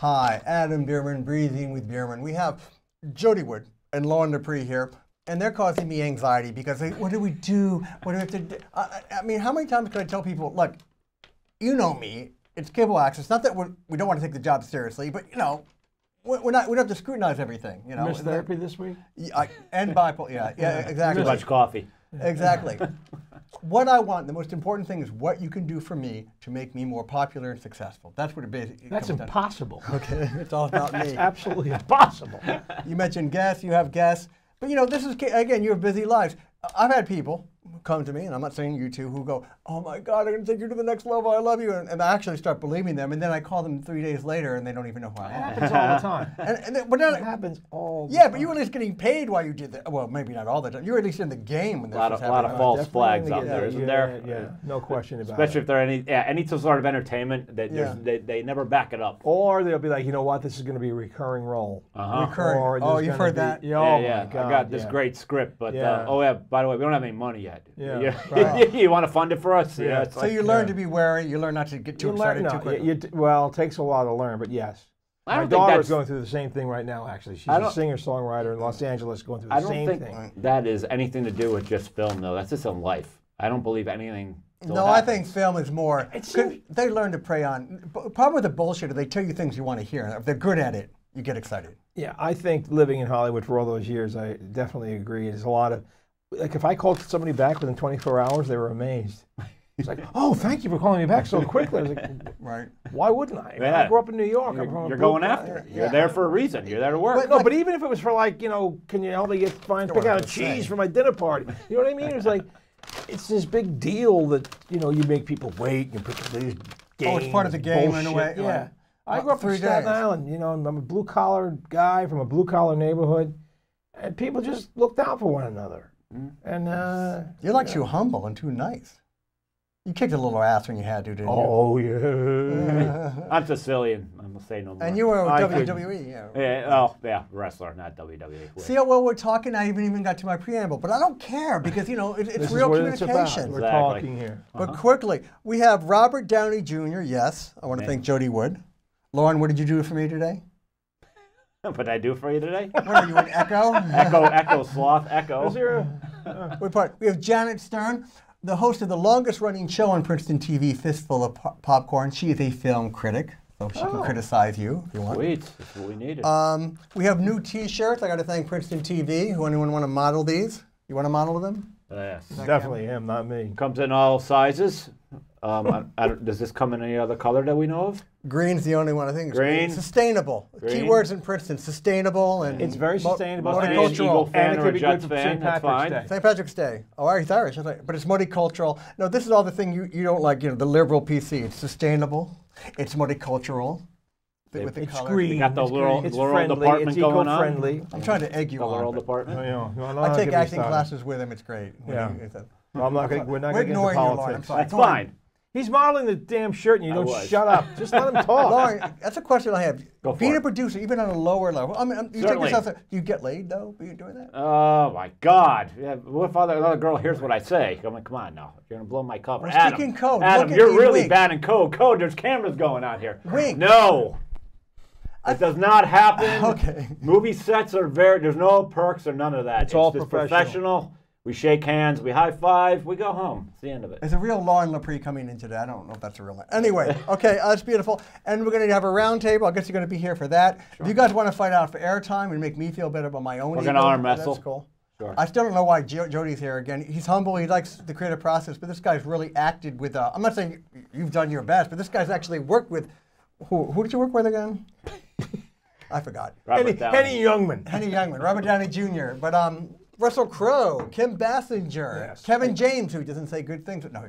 Hi, Adam Bierman, Breezin with Bierman. We have Jody and Loren Lepre here, and they're causing me anxiety because what do we do? What do we have to do? I mean, how many times can I tell people, look, you know me, it's cable access. Not that we don't want to take the job seriously, but you know, we don't have to scrutinize everything. You know, missed therapy this week? And bipolar, yeah, exactly. Too much coffee. Exactly. What I want, the most important thing is what you can do for me to make me more popular and successful. That's what it basically That's comes down to. impossible. Okay, it's all about me. That's absolutely impossible. You mentioned guests, you have guests. But you know, this is, again, you have busy lives. I've had people come to me, and I'm not saying you two, who go, oh my God, I'm going to take you to the next level, I love you. And I actually start believing them, and then I call them 3 days later, and they don't even know who I am. It happens all the time. But then, It happens all the yeah, time. but you were at least getting paid while you did that. Well, maybe not all the time. You were at least in the game when this was happening. A lot of false Definitely flags out get there, that. isn't Yeah, there? Yeah, no question about Especially it. if they're any sort of entertainment, they never back it up. Or they'll be like, you know what, this is going to be a recurring role. Recurring. Or Oh, there's you've gonna heard be- that? Yeah, Yeah, oh yeah. my God, I got this yeah. great script, but Yeah. oh yeah, by the way, we don't have any money yet. Yeah, right. You want to fund it for us? Yeah. It's So like, you learn to be wary. You learn not to get too excited too quickly. Well, it takes a while to learn, but yes. I My don't think daughter's that's- going through the same thing right now, actually. She's I a don't- singer-songwriter in Los Angeles going through the I don't same think thing. that is anything to do with just film, though. That's just in life. I don't believe anything. No, I think film is more. They learn to prey on. Problem with the bullshit is they tell you things you want to hear. And if they're good at it, you get excited. Yeah, I think living in Hollywood for all those years, I definitely agree. There's a lot of, like if I called somebody back within 24 hours, they were amazed. It's like, oh, thank you for calling me back so quickly. I was like, right. Why wouldn't I? Yeah. I grew up in New York. I'm from You're a going blue- after it. You're there for a reason. You're there to work. No, but even if it was for like, you know, can you help me pick out a cheese for my dinner party? You know what I mean? It's like, it's this big deal that, you know, you make people wait. You put these games. Oh, it's part of the game in a way. Yeah. I grew up in 3 Staten days. Island. You know, and I'm a blue-collar guy from a blue-collar neighborhood. And people just looked out for one another. And You're like too humble and too nice. You kicked a little ass when you had to, didn't you? oh yeah. I'm Sicilian. I'm gonna say no more. And you were I WWE, yeah. Yeah, wrestler, not WWE. See how well we're talking? I haven't even got to my preamble, but I don't care because, you know, it's This real is what it's about. communication. We're Exactly. talking here. But quickly, we have Robert Downey Jr., yes. I want to thank Jody Wood. Loren, what did you do for me today? What did I do for you today? What are you, an Echo? Echo, sloth, Echo. Is there We have Janet Stern, the host of the longest-running show on Princeton TV, Fistful of Popcorn. She is a film critic, so she can criticize you if you want. Sweet, that's what we needed. We have new T-shirts. I got to thank Princeton TV. Who anyone want to model these? You want to model them? Yes. Definitely him, not me. Comes in all sizes. Does this come in any other color that we know of? Green's the only one I think. Green. Sustainable. Green. Keywords in Princeton: sustainable and It's very sustainable. Must be an multicultural. Eagle fan And it or could a be Jets good for fan. St. That's Patrick's fine. Day. St. Patrick's Day. Oh, he's Irish. But it's multicultural. No, this is all the thing you don't like. You know, the liberal PC. It's sustainable. It's multicultural. With the It's colors. green. You got the It's little, green. It's little friendly. department It's going on. eco-friendly. I'm trying to egg you The little on. but department. I take acting classes with him. It's great. Yeah. We're I'm not gonna, we're not We're going to get into ignoring you, Lauren. I'm politics. sorry. That's Come on. fine. He's modeling the damn shirt and you I don't was. shut up. Just let him talk. Lauren, that's a question I have. Go for Being it. a producer, even on a lower level, I mean, you take Certainly. yourself. Do you get laid though? Are you doing that? Oh my God! Yeah, what if another girl hears what I say? I'm like, come on now, you're gonna blow my cover. We're Adam, speaking code. Adam, Look at you're me, really wink. bad in code. Code, there's cameras going on here. Wink. No, it does not happen. Okay. Movie sets are there's no perks or none of that. It's all just professional. We shake hands, we high five, we go home. It's the end of it. There's a real Loren Lepre coming in today. I don't know if that's a real one. Anyway, okay, that's beautiful. And we're going to have a round table. I guess you're going to be here for that. Sure. If you guys want to fight out for airtime and make me feel better about my own We're ego, going to arm wrestle. that's cool. Sure. I still don't know why Jody's here again. He's humble. He likes the creative process, but this guy's really acted with. I'm not saying you've done your best, but this guy's actually worked with. Who did you work with again? I forgot. Henny Youngman. Henny Youngman, Robert Downey Jr. But Russell Crowe, Kim Basinger, Yes. Kevin James, who doesn't say good things. No.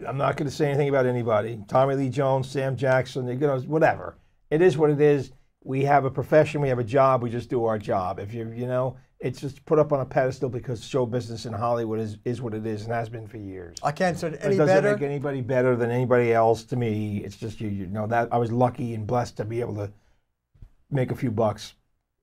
I'm not going to say anything about anybody. Tommy Lee Jones, Sam Jackson, you know, whatever. It is what it is. We have a profession. We have a job. We just do our job. If you know, it's just put up on a pedestal because show business in Hollywood is what it is and has been for years. I can't say it any It doesn't better. make anybody better than anybody else to me. It's just you know that I was lucky and blessed to be able to make a few bucks,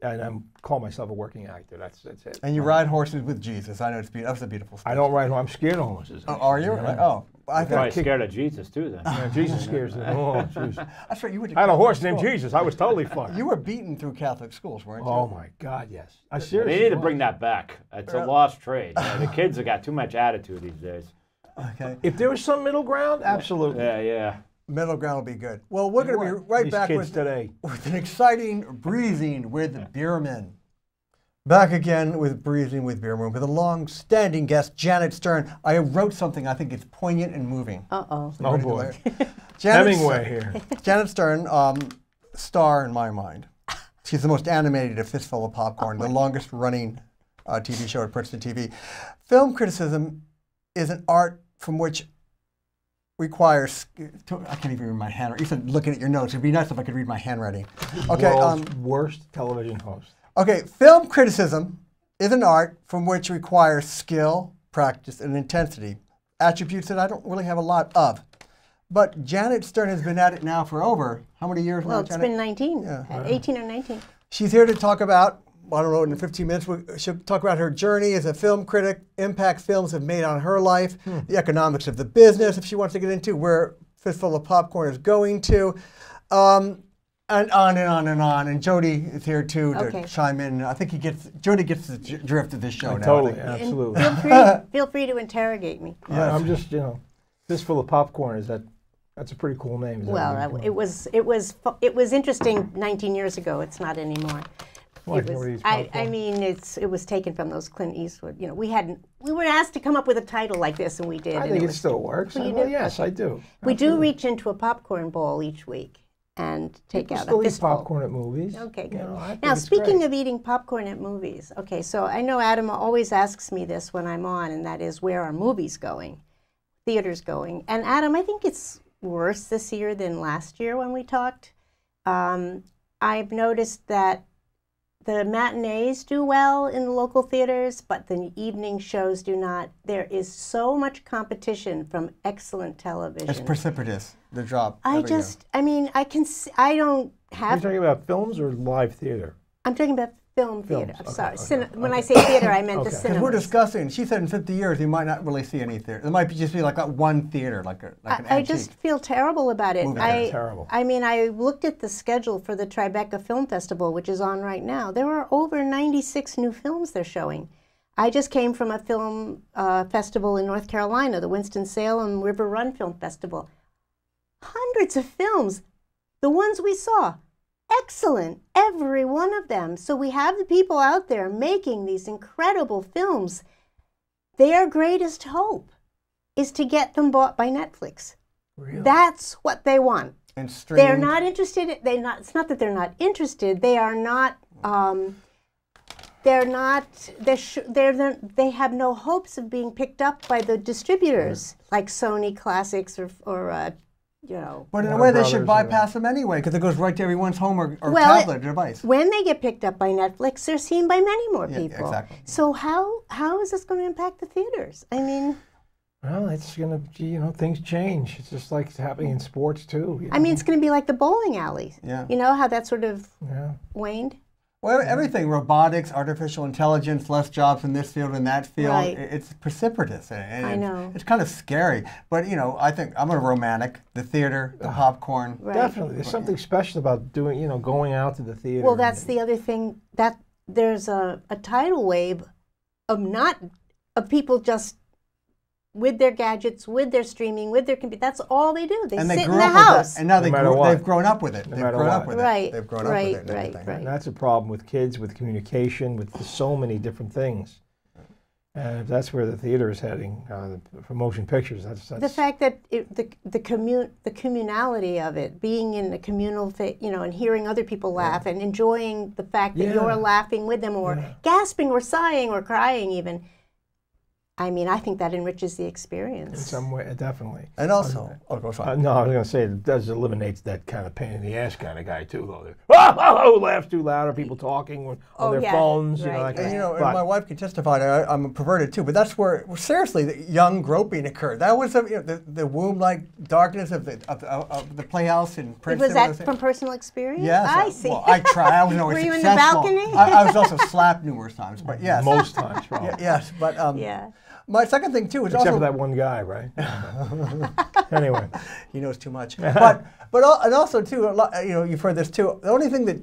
and I call myself a working actor. That's it. And you ride horses with Jesus. I know that's a beautiful story. I don't ride. I'm scared of horses. Oh, are you? Yeah. Oh, I Probably think scared of Jesus too. Then Yeah, Jesus scares them. Oh, jeez. that's right. You went to I had a Catholic horse named school. Jesus. I was totally fine. You were beaten through Catholic schools, weren't you? Oh my God, yes. I they seriously. need to was. bring that back. It's a lost trade. The kids have got too much attitude these days. Okay. If there was some middle ground, absolutely. Yeah. Middle ground will be good. Well, we're going to be right These back kids with today. an exciting Breezin with Bierman. Back again with Breezin with Bierman with a long-standing guest, Janet Stern. I wrote something I think it's poignant and moving. Oh boy. Janet Hemingway here. Janet Stern, star in my mind. She's the most animated of Fistful of Popcorn, the longest-running TV show at Princeton TV. Film criticism is an art from which requires. I can't even read my handwriting. You said looking at your notes. It'd be nice if I could read my handwriting. Okay. World's worst television host. Okay. Film criticism is an art from which requires skill, practice, and intensity. Attributes that I don't really have a lot of. But Janet Stern has been at it now for over how many years now, Well, it's Janet? been 19, Yeah. 18 or 19. She's here to talk about, I don't know, in 15 minutes, she'll talk about her journey as a film critic, impact films have made on her life, the economics of the business, if she wants to get into where Fistful of Popcorn is going to, and on and on and on. And Jody is here too to chime in. I think Jody gets the drift of this show now. Totally, I think. absolutely. Feel free to interrogate me. I'm just, Fistful of Popcorn that's a pretty cool name. Is that Well, what it was interesting 19 years ago. It's not anymore. Why, It was, nobody's I popcorn? mean, it was taken from those Clint Eastwood. We were asked to come up with a title like this, and we did. I and think it was- still works. Well, you Well, do? yes, I do. We do Absolutely. reach into a popcorn bowl each week and take People out still a eat fistful. popcorn at movies. Okay, good. I think Now, it's speaking great. of eating popcorn at movies, okay, so I know Adam always asks me this when I'm on, and that is, where are movies going? Theaters going? And Adam, I think it's worse this year than last year when we talked. I've noticed that the matinees do well in the local theaters, but the evening shows do not. There is so much competition from excellent television. It's precipitous, the drop. I every year. don't Are have. you talking about films or live theater? I'm talking about film Films, theater. I'm okay, sorry. okay, When I okay. say theater, I meant the Okay. 'Cause cinema. We're discussing. She said in 50 years you might not really see any theater. There might just be like that one theater, like an I antique. just feel terrible about it. Movie theater, terrible. I mean, I looked at the schedule for the Tribeca Film Festival, which is on right now. There are over 96 new films they're showing. I just came from a film festival in North Carolina, the Winston-Salem River Run Film Festival. Hundreds of films. The ones we saw, excellent, every one of them. So we have the people out there making these incredible films. Their greatest hope is to get them bought by Netflix. Really? That's what they want. And They're not interested. It's not that they're not interested. They are not. They're not. They have no hopes of being picked up by the distributors like Sony Classics or. But in a Warner way, they should Brothers, bypass them anyway, because it goes right to everyone's home or Well, tablet or device. When they get picked up by Netflix, they're seen by many more Yeah, people. exactly. So how is this going to impact the theaters? I mean, Well, it's gonna, things change. It's just like it's happening in sports too. it's going to be like the bowling alley. Yeah. You know how that sort of Yeah. waned? Well, everything, robotics, artificial intelligence, less jobs in this field and that field, Right. it's precipitous. And I know. It's kind of scary. But, I think I'm a romantic. The theater, the popcorn. Right. Definitely, there's something special about doing, going out to the theater. Well, that's the other thing, that there's a tidal wave of people just with their gadgets, with their streaming, with their computer. That's all they do. They And sit they in grew the up with house. that. And now No matter what. they've grown up with it. No They've matter grown what. up with it. Right, They've grown up with right, it and right, everything. right. And that's a problem with kids, with communication, with so many different things. And if that's where the theater is heading, for motion pictures, that's The fact that the communality of it, being in a communal, and hearing other people laugh and enjoying the fact that Yeah. you're laughing with them or gasping or sighing or crying even. I think that enriches the in experience. some way, definitely. And also, go sorry. No, I was going to say it does eliminates that kind of pain in the ass kind of guy too, though. Laughs too loud, or people talking on their yeah, phones, right, that kind And, of and my wife can testify. I'm perverted too, but that's where seriously the young groping occurred. That was the womb-like darkness of the playhouse in Princeton. Was that from personal experience? Yes. I see. Well, I tried. I was always Were you in the successful. balcony? I was also slapped numerous times, but yes. most times, probably. Yes, but Yeah. My second thing too is Except also for that one guy, right? Anyway. he knows too much. And also too, you've heard this too. The only thing that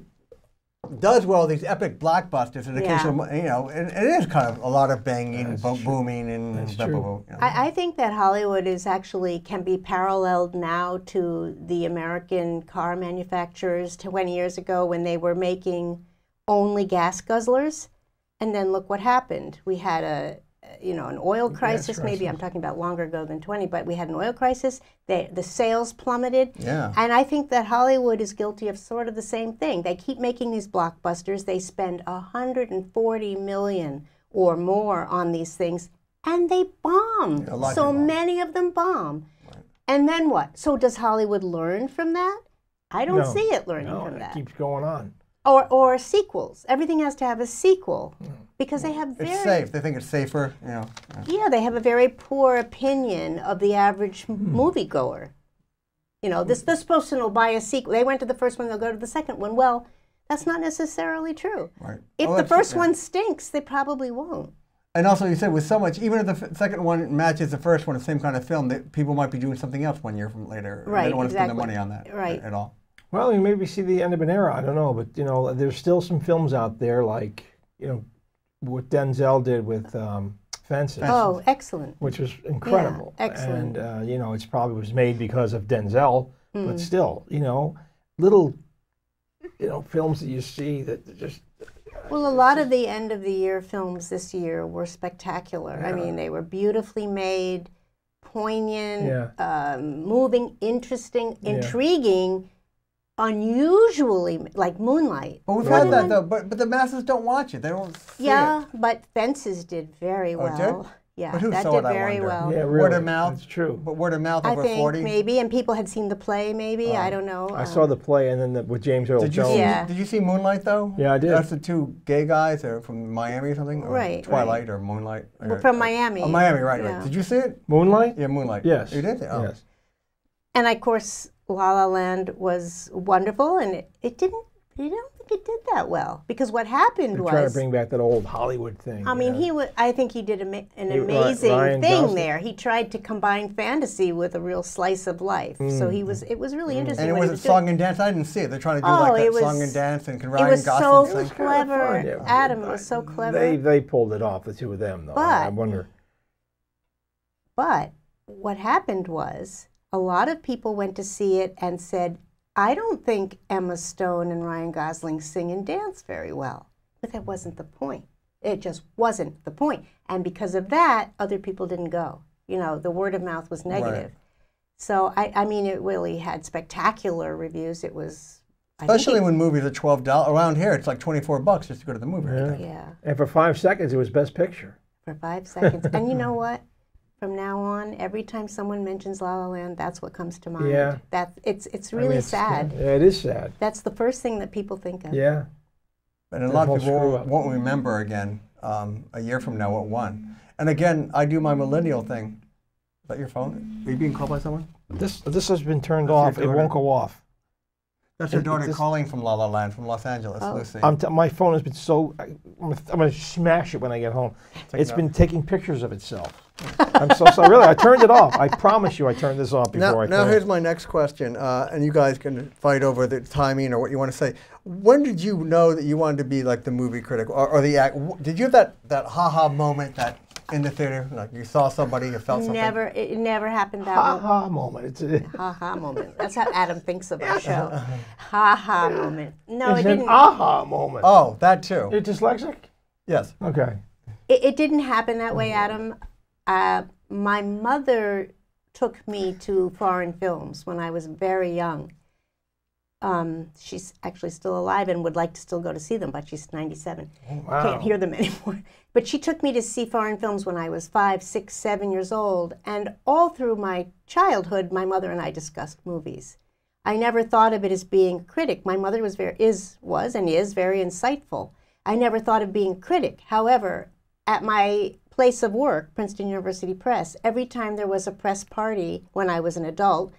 does well these epic blockbusters and occasional, and it is kind of a lot of banging, booming, and blah, blah, blah, I think that Hollywood is actually can be paralleled now to the American car manufacturers 20 years ago when they were making only gas guzzlers, and then look what happened. We had an oil crisis. Maybe I'm talking about longer ago than 20, but we had an oil crisis. The sales plummeted. Yeah. And I think that Hollywood is guilty of sort of the same thing. They keep making these blockbusters. They spend $140 million or more on these things, and they bomb. So many of them bomb. Right. And then what? So does Hollywood learn from that? I don't see it learning from that. It keeps going on. Or sequels. Everything has to have a sequel because they have very... It's safe. They think it's safer. Yeah, they have a very poor opinion of the average moviegoer. This person will buy a sequel. They went to the first one, they'll go to the second one. Well, that's not necessarily true. Right. If the first one stinks, they probably won't. And also, you said with so much, even if the second one matches the first one, the same kind of film, people might be doing something else 1 year from later. Right, They don't want to spend exactly. the money on that at all. Well, maybe we see the end of an era. I don't know, but there's still some films out there like what Denzel did with Fences. Oh, excellent! Which was incredible. Yeah, excellent. And it's probably was made because of Denzel, but still, little films that you see that just. Well, a lot of the end of the year films this year were spectacular. Yeah. I mean, they were beautifully made, poignant, moving, interesting, intriguing. Unusually, like Moonlight. But we've had that though. But the masses don't watch it. They don't see it. But Fences did very well. Did? Yeah, but who that saw did it, very I wonder? well. Yeah, really. Word of mouth. That's true. But word of mouth I over think 40. maybe, and people had seen the play. Maybe I don't know. I saw the play, and then with James Earl Jones. Did you see Moonlight though? Yeah, I did. That's the two gay guys. They're from Miami or something. Or Right. Twilight or Moonlight. From Miami. Oh, Miami, right. Yeah. Did you see it? Moonlight? Yeah, Moonlight. Yes. You did? Oh. Yes. And of course, La La Land was wonderful, and it didn't. I don't think it did that well because what happened was trying to bring back that old Hollywood thing. I mean, I think he did an amazing Ryan thing Gosling. there. He tried to combine fantasy with a real slice of life. So it was really interesting. And it what was he a was song doing. and dance. I didn't see it. They're trying to do it was- song and dance, and can It Ryan was Gosling so sing? clever. Kind of fun, Adam was so clever. They pulled it off, the two of them, though. But- I wonder. But what happened was a lot of people went to see it and said, I don't think Emma Stone and Ryan Gosling sing and dance very well. But that wasn't the point. It just wasn't the point. And because of that, other people didn't go. The word of mouth was negative. Right. So, I mean, it really had spectacular reviews. It was... Especially when movies are $12. Around here, it's like $24 just to go to the movie. Yeah. I think. Yeah, And for 5 seconds, it was Best Picture. for 5 seconds. And you know what? From now on, every time someone mentions La La Land, that's what comes to mind. Yeah. It's really sad. Yeah, it is sad. That's the first thing that people think of. Yeah. And a lot of people screw up. won't remember again a year from now what won. And again, I do my millennial thing. Is that your phone? Are you being called by someone? This has been turned That's off. your It daughter. won't go off. That's your daughter calling from La La Land, from Los Angeles, Oh. Lucy. My phone has been so... I'm going to smash it when I get home. It's been taking pictures of itself. I'm so sorry. Really, I turned it off. I promise you I turned this off before I Now came. here's my next question, and you guys can fight over the timing or what you want to say. When did you know that you wanted to be like the movie critic or the act? Did you have that ha-ha moment that in the theater, like you saw somebody, you felt something? It never happened that way. Ha-ha moment. It's Ha-ha moment. That's how Adam thinks of our show. Ha-ha moment. No, it an didn't. aha moment. Oh, that too. You're dyslexic? Yes. Okay. It didn't happen that way, Adam. My mother took me to foreign films when I was very young. She's actually still alive and would like to still go to see them, but she's 97. Wow. Can't hear them anymore. But she took me to see foreign films when I was 5, 6, 7 years old. And all through my childhood, my mother and I discussed movies. I never thought of it as being a critic. My mother was very insightful. I never thought of being a critic. However, at my place of work, Princeton University Press, every time there was a press party when I was an adult,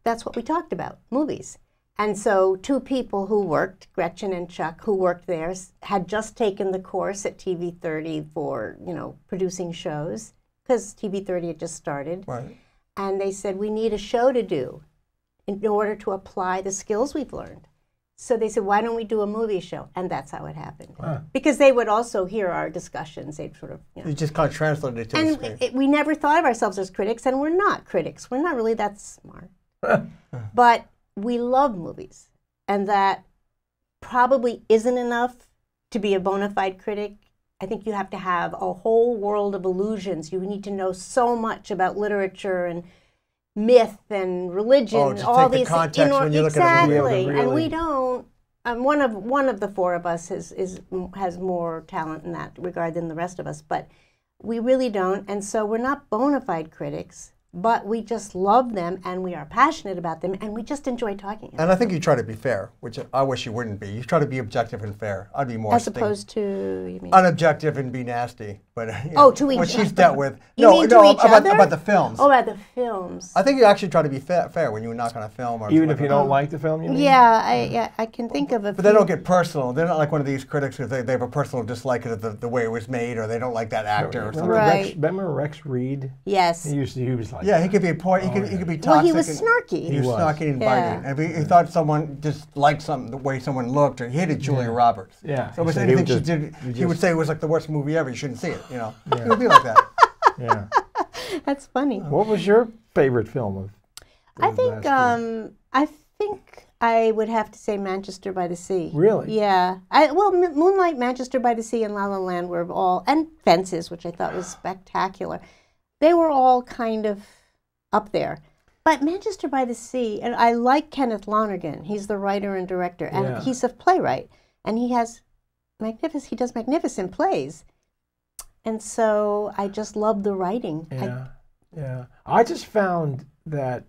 that's what we talked about, movies. And so two people who worked, Gretchen and Chuck, who worked there, had just taken the course at TV 30 for, producing shows. because TV30 had just started. Right. And they said, we need a show to do in order to apply the skills we've learned. So they said, why don't we do a movie show? And that's how it happened. Wow. Because they would also hear our discussions. They'd sort of, You just kind of translated it to the screen. and we never thought of ourselves as critics, and we're not critics. We're not really that smart. But we love movies. And that probably isn't enough to be a bona fide critic. I think you have to have a whole world of illusions. You need to know so much about literature and myth and religion. Oh, just all take these the context when you look at a movie. exactly. Really- And we don't. One of the four of us has more talent in that regard than the rest of us, but we really don't. And so we're not bona fide critics, but we just love them and we are passionate about them and we just enjoy talking about And I think you try to be fair, which I wish you wouldn't be. You try to be objective and fair. I'd be more as opposed to, you mean? unobjective and be nasty. But To each what she's other. dealt with. You mean to each other? About the films. Oh, about the films. I think you actually try to be fair when you knock on a film. Or Even if something you like don't like the film, you mean? Yeah, I can think of a But they don't get personal. They're not like one of these critics who they have a personal dislike of the way it was made, or they don't like that actor or something. Right. Remember Rex Reed? Yes. He was like, Yeah, he could be a point. He could be toxic. Well, he was and- snarky. He was snarky and Yeah. biting. And if he thought someone just liked something, the way someone looked, or he hated Julia Roberts. Yeah. So if So he anything would she just- did, he he would just- say it was like the worst movie ever. You shouldn't see it. You know, it would be like that. Yeah. That's funny. What was your favorite film of? I of think last year? I think I would have to say Manchester by the Sea. Really? Yeah. Moonlight, Manchester by the Sea, and La La Land were all, and Fences, which I thought was spectacular. They were all kind of up there. But Manchester by the Sea, and I like Kenneth Lonergan. He's the writer and director, and Yeah. he's a playwright, and he does magnificent plays. And so I just love the writing. Yeah. I just found that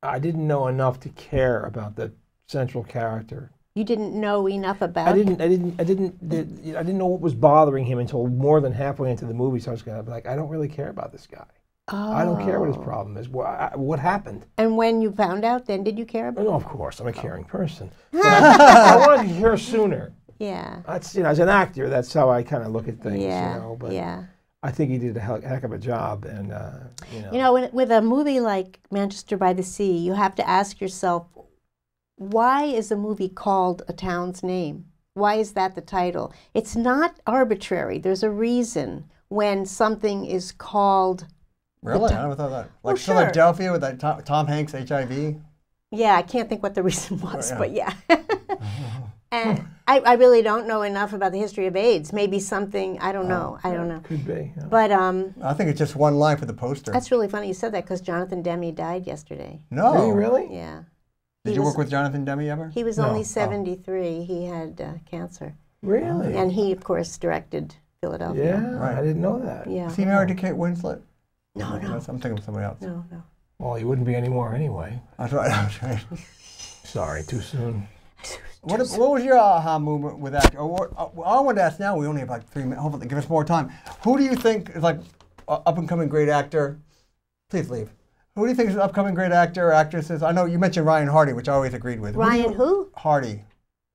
I didn't know enough to care about the central character. You didn't know enough about I didn't know what was bothering him until more than halfway into the movie. So I was gonna be like, I don't really care about this guy. I don't care what his problem is. What happened? And when you found out, then did you care about it? No, of course, I'm a caring person. But I wanted to hear sooner. Yeah. That's as an actor, that's how I kind of look at things. Yeah. You know, but Yeah. I think he did a heck of a job, and You know, with a movie like Manchester by the Sea, you have to ask yourself, why is a movie called A Town's Name? Why is that the title? It's not arbitrary. There's a reason when something is called. Really? I never thought that. Like sure. Philadelphia with that Tom Hanks HIV. Yeah, I can't think what the reason was, yeah. but yeah. And I really don't know enough about the history of AIDS. Maybe something, I don't know. I don't know. could be. Yeah. But I think it's just one line for the poster. that's really funny you said that because Jonathan Demme died yesterday. No. Did he really? Yeah. Did you work with Jonathan Demme ever? He was No. only Oh. 73. He had cancer. Really? And he, of course, directed Philadelphia. Yeah, Right. I didn't know that. Yeah. Is he married to Kate Winslet? No. I'm thinking of somebody else. No. Well, he wouldn't be anymore anyway. That's right. That's right. Sorry, too soon. What was your aha moment with that? I want to ask now. We only have like 3 minutes. Hopefully, give us more time. Who do you think is like up and coming great actor? Please leave. Who do you think is an upcoming great actor or actresses? I know you mentioned Ryan Hardy, which I always agreed with. Ryan who? Hardy.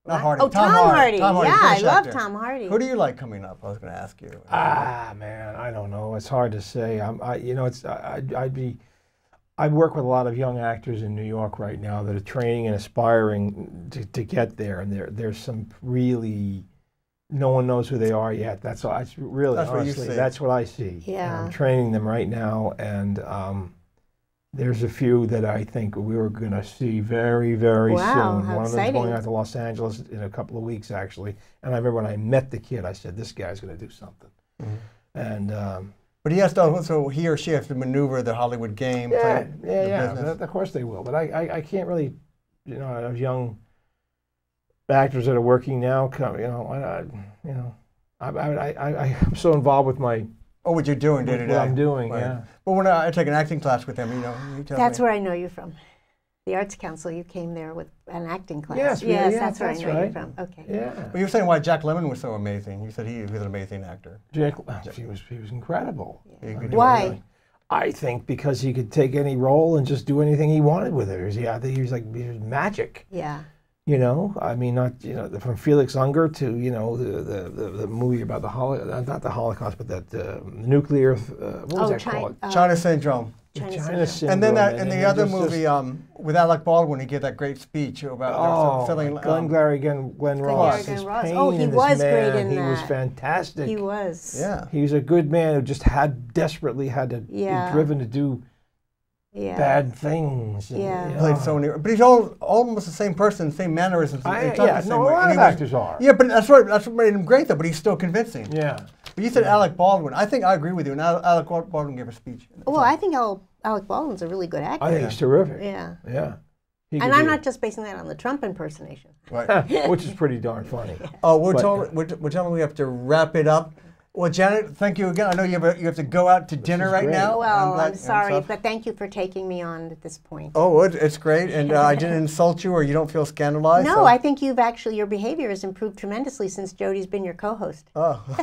Not Hardy. Oh, Tom Hardy. Tom Hardy, Yeah, I British love actor. Tom Hardy. Who do you like coming up? I was going to ask you. Man, I don't know. It's hard to say. I work with a lot of young actors in New York right now that are training and aspiring to get there, and there's some really, no one knows who they are yet. That's all. That's really That's what you honestly, see. that's what I see. Yeah. And I'm training them right now, and there's a few that I think we're going to see very, very Wow, soon. how One of them's going exciting. out to Los Angeles in a couple of weeks, actually. And I remember when I met the kid, I said, "This guy's going to do something." And But he has to, so he or she has to maneuver the Hollywood game. play the business. Of course they will. But I can't really, of young actors that are working now, I'm so involved with my Oh, what you're doing day to what day. I'm doing. Right. Yeah. But when I take an acting class with him, he tells That's me. where I know you from. The Arts Council, you came there with an acting class. Yes, that's where I that's know you right. from. Okay. Yeah. Well, you were saying why Jack Lemmon was so amazing. You said he was an amazing actor. Jack, he was incredible. He could do Why? anything. I think because he could take any role and just do anything he wanted with it. He was magic. Yeah. You know, I mean, not from Felix Unger to the movie about not the Holocaust, but that nuclear. What was that called? China Syndrome. China Syndrome. And then the other movie with Alec Baldwin, he gave that great speech about Glengarry Glen Ross. Oh, he was great in that. He was fantastic. He was. Yeah. He was a good man who just desperately had to be driven to do bad things. Yeah. Played so many, but he's almost the same person, same mannerisms. A lot of actors are. Yeah, but that's what made him great, though. But he's still convincing. Yeah. But you said Alec Baldwin. I think I agree with you. And Alec Baldwin gave a speech. Well, I think Alec Baldwin's a really good actor. I think he's terrific. Yeah. Yeah. And I'm not just basing that on the Trump impersonation. Right. Which is pretty darn funny. Oh, we're telling we have to wrap it up. Well, Janet, thank you again. I know you have to go out to dinner right now. Well, I'm sorry, but thank you for taking me on at this point. Oh, it's great, and I didn't insult you, or you don't feel scandalized. No, I think your behavior has improved tremendously since Jody's been your co-host. Oh, is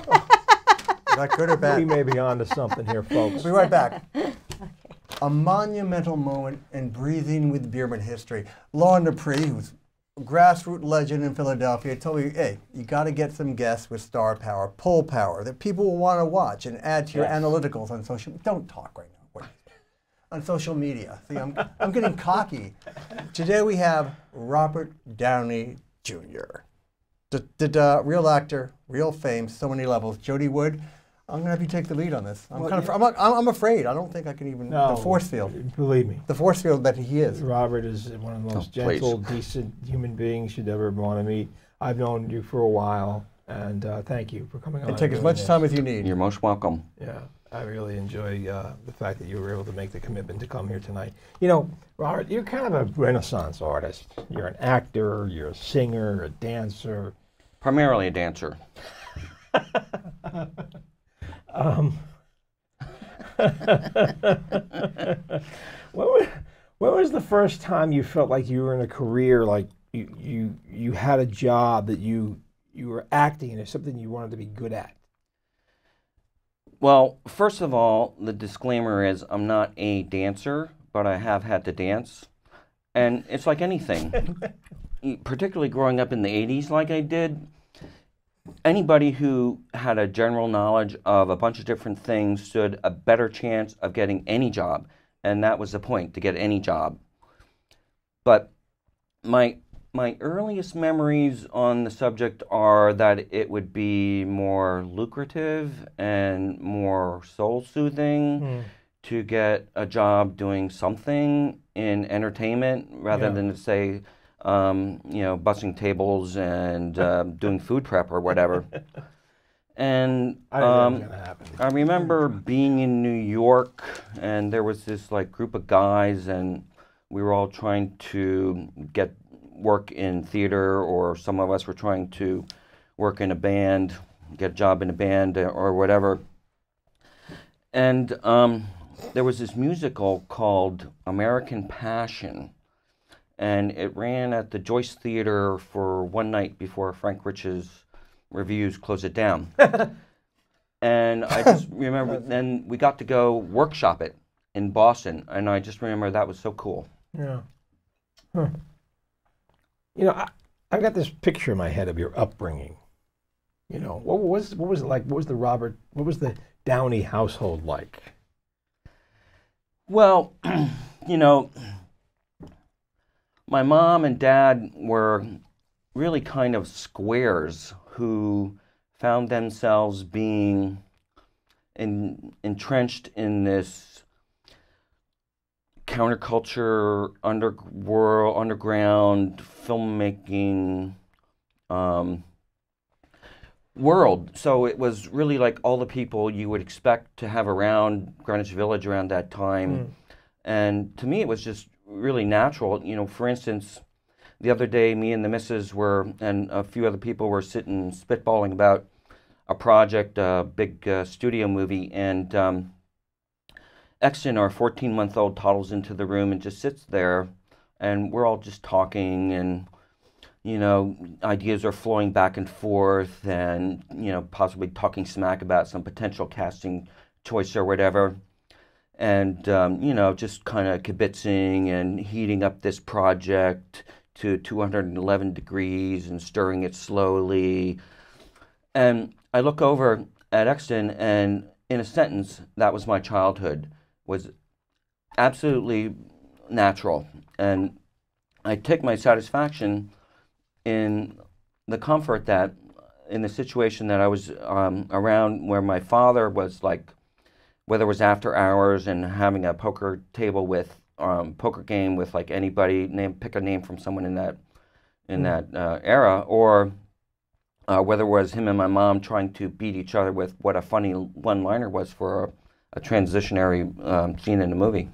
that good or bad? We may be on to something here, folks. We'll be right back. Okay. A monumental moment in Breezing with Bierman history. Loren Lepre, who's grassroots legend in Philadelphia, told me, hey, you got to get some guests with star power, pull power, that people will want to watch and add to your analyticals on social. Don't talk right now. Wait. On social media. See, I'm getting cocky. Today we have Robert Downey Jr. The real actor, real fame, so many levels. Jody Wood, I'm gonna have you take the lead on this. I'm afraid. I don't think I can even. The force field. Believe me. The force field that he is. Robert is one of the most gentle, decent human beings you'd ever want to meet. I've known you for a while, and thank you for coming on. And take as much time as you need. You're most welcome. Yeah, I really enjoy the fact that you were able to make the commitment to come here tonight. You know, Robert, you're kind of a Renaissance artist. You're an actor, you're a singer, a dancer. Primarily a dancer. When was the first time you felt like you were in a career, like you had a job that you were acting in, or something you wanted to be good at? Well, first of all, the disclaimer is I'm not a dancer, but I have had to dance. And it's like anything, particularly growing up in the 80s like I did. Anybody who had a general knowledge of a bunch of different things stood a better chance of getting any job. And that was the point, to get any job. But my earliest memories on the subject are that it would be more lucrative and more soul-soothing to get a job doing something in entertainment rather than to say, bussing tables and doing food prep or whatever. And I remember being in New York, and there was this group of guys, and we were all trying to get work in theater, or some of us were trying to work in a band, get a job in a band or whatever. And there was this musical called American Passion. And it ran at the Joyce Theater for one night before Frank Rich's Reviews closed it down. And I just remember then we got to go workshop it in Boston, and I just remember that was so cool. Yeah. Huh. You know, I've got this picture in my head of your upbringing. You know, what was it like? What was the Downey household like? Well, my mom and dad were really kind of squares who found themselves being entrenched in this counterculture, underground filmmaking world. So it was really like all the people you would expect to have around Greenwich Village around that time. And to me, it was just really natural. For instance, the other day, me and the missus and a few other people were sitting spitballing about a project, a big studio movie, and Exton, our 14-month-old, toddles into the room and just sits there, and we're all just talking, and ideas are flowing back and forth, and possibly talking smack about some potential casting choice or whatever. And, just kind of kibitzing and heating up this project to 211 degrees and stirring it slowly. And I look over at Exton, and in a sentence, that was my childhood, was absolutely natural. And I take my satisfaction in the comfort that in the situation that I was around, where my father was like, whether it was after hours and having a poker table with poker game with like anybody, pick a name from someone in that era, or whether it was him and my mom trying to beat each other with what a funny one-liner was for a transitionary scene in the movie.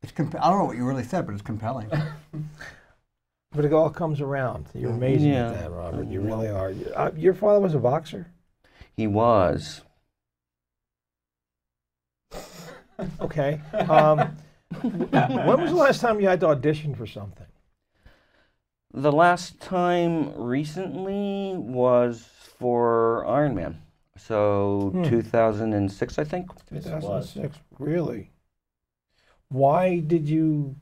It's I don't know what you really said, but it's compelling. But it all comes around. You're amazing Yeah. at that, Robert. You really are. Your father was a boxer? He was. Okay. When was the last time you had to audition for something? The last time recently was for Iron Man. So 2006, I think. 2006. Really? Why did you?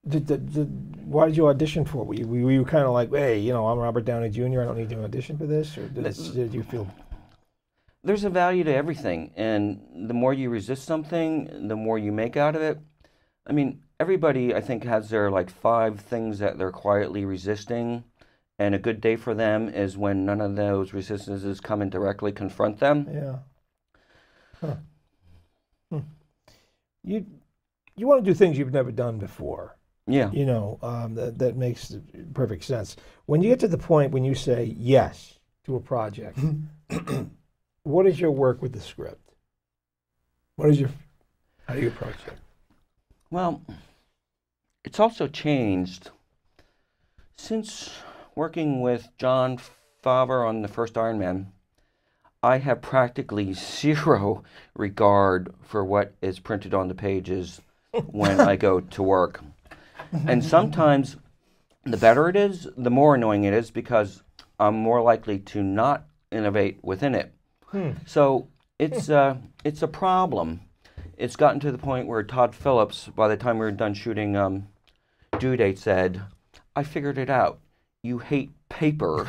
Why did you audition for it? Were you kind of like, hey, you know, I'm Robert Downey Jr. I don't need to audition for this, or did you feel? There's a value to everything, and the more you resist something, the more you make out of it. I mean, everybody, I think, has their like 5 things that they're quietly resisting, and a good day for them is when none of those resistances come and directly confront them. Yeah. Huh. You want to do things you've never done before. Yeah. You know, that makes perfect sense. When you get to the point when you say yes to a project, what is your work with the script? How do you approach it? Well, it's also changed since working with Jon Favreau on the first Iron Man. I have practically zero regard for what is printed on the pages when I go to work. And sometimes the better it is, the more annoying it is, because I'm more likely to not innovate within it. So it's a problem. It's gotten to the point where Todd Phillips, by the time we were done shooting Due Date, said, "I figured it out. You hate paper."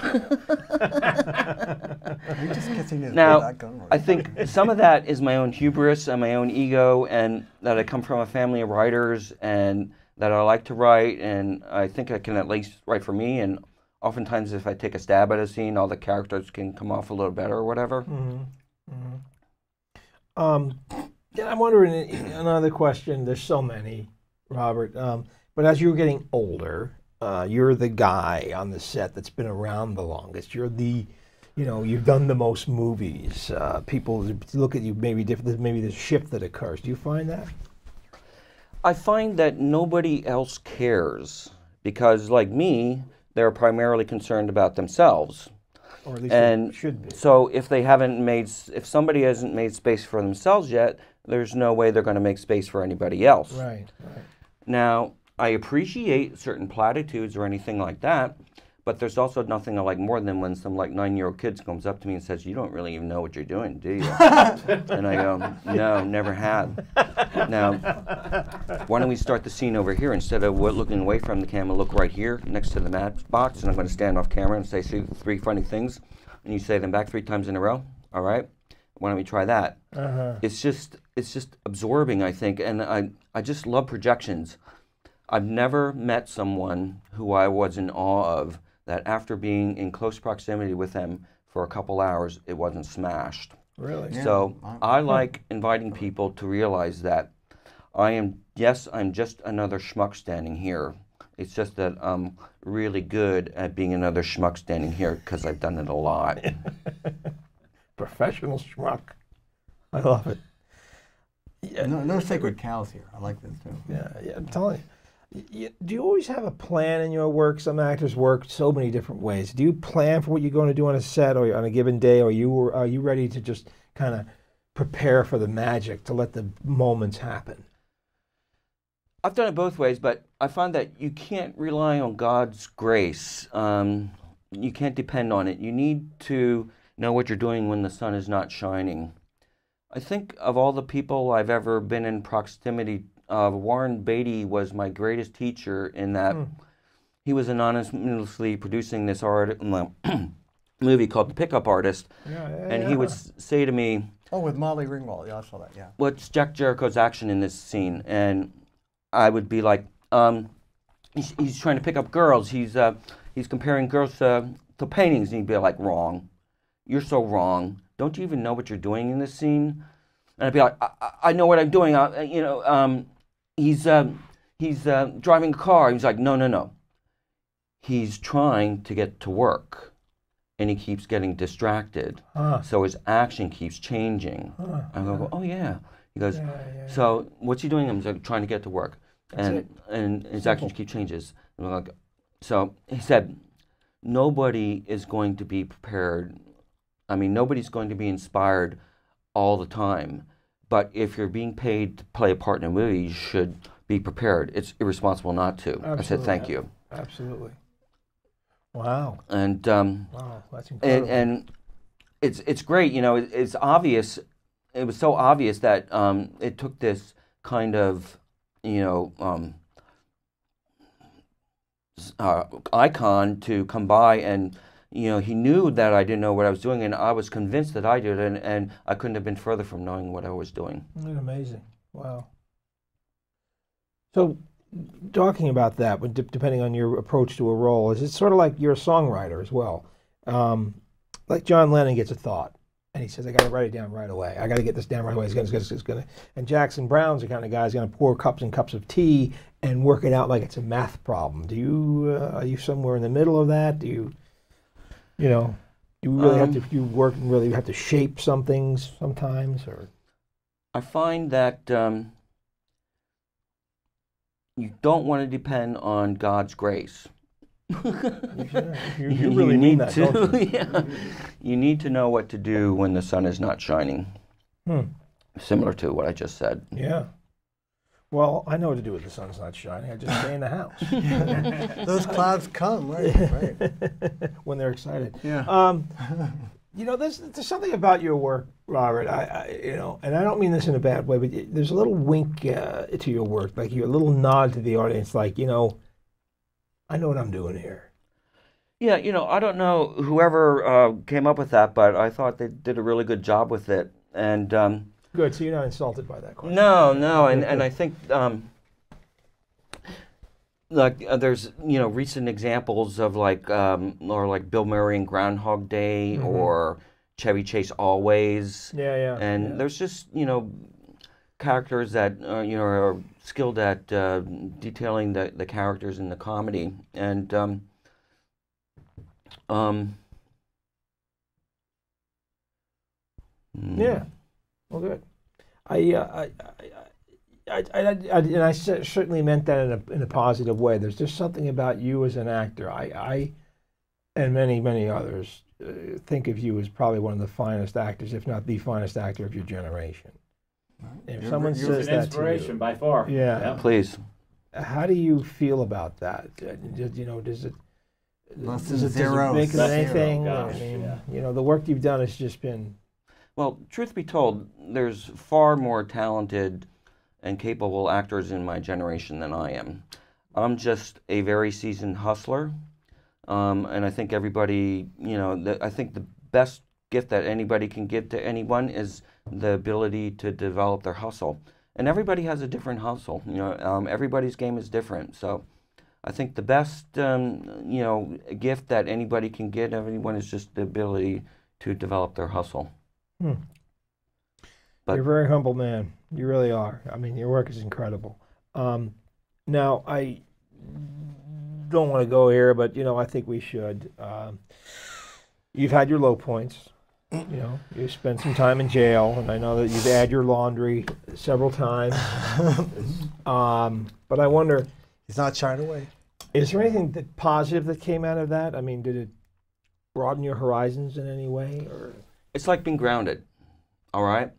You're just kissing his Now, gun. I think some of that is my own hubris and my own ego, and that I come from a family of writers, and that I like to write, and I think I can at least write for me. And oftentimes, if I take a stab at a scene, all the characters can come off a little better or whatever. Yeah, I'm wondering another question. There's so many, Robert. But as you're getting older, you're the guy on the set that's been around the longest. You're the, you know, you've done the most movies. People look at you maybe different. Maybe there's a shift that occurs. Do you find that? I find that nobody else cares because, like me, they're primarily concerned about themselves. Or at least And it should be. so if somebody hasn't made space for themselves yet, there's no way they're going to make space for anybody else. Right. Now, I appreciate certain platitudes or anything like that, but there's also nothing I like more than when some like 9-year-old kid comes up to me and says, "You don't really even know what you're doing, do you?" And I go, "No, never have." Now, why don't we start the scene over here instead of looking away from the camera? Look right here next to the matchbox, and I'm going to stand off camera and say 3 funny things, and you say them back 3 times in a row. All right? Why don't we try that? It's just absorbing, I think, and I just love projections. I've never met someone who I was in awe of that after being in close proximity with them for a couple hours, it wasn't smashed. Really? Yeah. So I like inviting people to realize that I'm just another schmuck standing here. It's just that I'm really good at being another schmuck standing here because I've done it a lot. Professional schmuck. I love it. Yeah. No sacred cows here. I like this too. Yeah, I'm telling you. Do you always have a plan in your work? Some actors work so many different ways. Do you plan for what you're going to do on a set or on a given day, or are you ready to just kind of prepare for the magic, to let the moments happen? I've done it both ways, but I find that you can't rely on God's grace. You can't depend on it. You need to know what you're doing when the sun is not shining. I think of all the people I've ever been in proximity Warren Beatty was my greatest teacher in that he was anonymously producing this movie called The Pickup Artist, and he would say to me, Oh, with Molly Ringwald. Yeah, I saw that, yeah. what's Jack Jericho's action in this scene? And I would be like, he's trying to pick up girls. He's comparing girls to paintings. And he'd be like, wrong. You're so wrong. Don't you even know what you're doing in this scene? And I'd be like, I know what I'm doing. He's driving a car. He's like, no. He's trying to get to work, and he keeps getting distracted. So his action keeps changing. I go, oh yeah. He goes, so what's he doing? I'm like, trying to get to work, and his actions keep changes. And I'm like, so he said, nobody is going to be prepared. I mean, nobody's going to be inspired all the time. But if you're being paid to play a part in a movie, you should be prepared. It's irresponsible not to. Absolutely. I said, thank you. Absolutely. Wow. And wow, that's incredible. And it's great. It's obvious. It was so obvious that it took this kind of icon to come by, and he knew that I didn't know what I was doing, and I was convinced that I did, and I couldn't have been further from knowing what I was doing. That's amazing. Wow. So, talking about that, depending on your approach to a role, is it sort of like you're a songwriter as well? Like John Lennon gets a thought, and he says, I got to write it down right away. I got to get this down right away. It's gonna. And Jackson Brown's the kind of guy who's going to pour cups and cups of tea and work it out like it's a math problem. Do you, are you somewhere in the middle of that? Do you, you really have to, you work and really have to shape some things sometimes, or? I find that you don't want to depend on God's grace. You really mean that, don't you? Yeah. You need to know what to do when the sun is not shining. Similar to what I just said. Yeah. Well, I know what to do when the sun's not shining. I just stay in the house. Those clouds come, right? When they're excited. Yeah. There's something about your work, Robert. And I don't mean this in a bad way, but there's a little wink to your work, like a little nod to the audience, like I know what I'm doing here. Yeah, I don't know whoever came up with that, but I thought they did a really good job with it, and. Good, so you're not insulted by that question. No, and I think there's recent examples of like Bill Murray in Groundhog Day or Chevy Chase Always. Yeah. And there's just characters that are skilled at detailing the characters in the comedy, and yeah. Well, good. I certainly meant that in a positive way. There's just something about you as an actor. I and many others think of you as probably one of the finest actors, if not the finest actor of your generation. If someone says an that inspiration to you, by far. Yeah. Please. How do you feel about that? Does it Zero. make it anything? Gosh, I mean, the work you've done has just been. Well, truth be told, there's far more talented and capable actors in my generation than I am. I'm just a very seasoned hustler, and I think everybody, I think the best gift that anybody can give to anyone is the ability to develop their hustle. And everybody has a different hustle. Everybody's game is different. So I think the best, gift that anybody can give everyone is just the ability to develop their hustle. But you're a very humble man. You really are. I mean, your work is incredible. Now, I don't want to go here, but, I think we should. You've had your low points. You spent some time in jail, and I know that you've had your laundry several times. But I wonder... He's not shying away. Is there anything positive that came out of that? I mean, did it broaden your horizons in any way? Or? It's like being grounded, all right?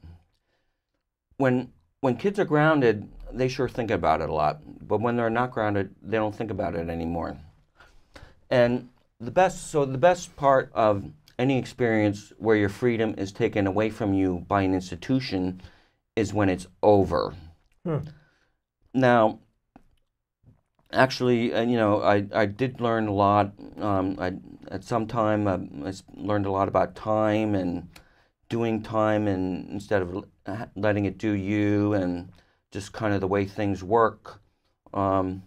When kids are grounded, they sure think about it a lot. But when they're not grounded, they don't think about it anymore. And the best part of any experience where your freedom is taken away from you by an institution is when it's over. Now, actually, I did learn a lot. At some time, learned a lot about time and doing time, and instead of letting it do you, and just kind of the way things work. But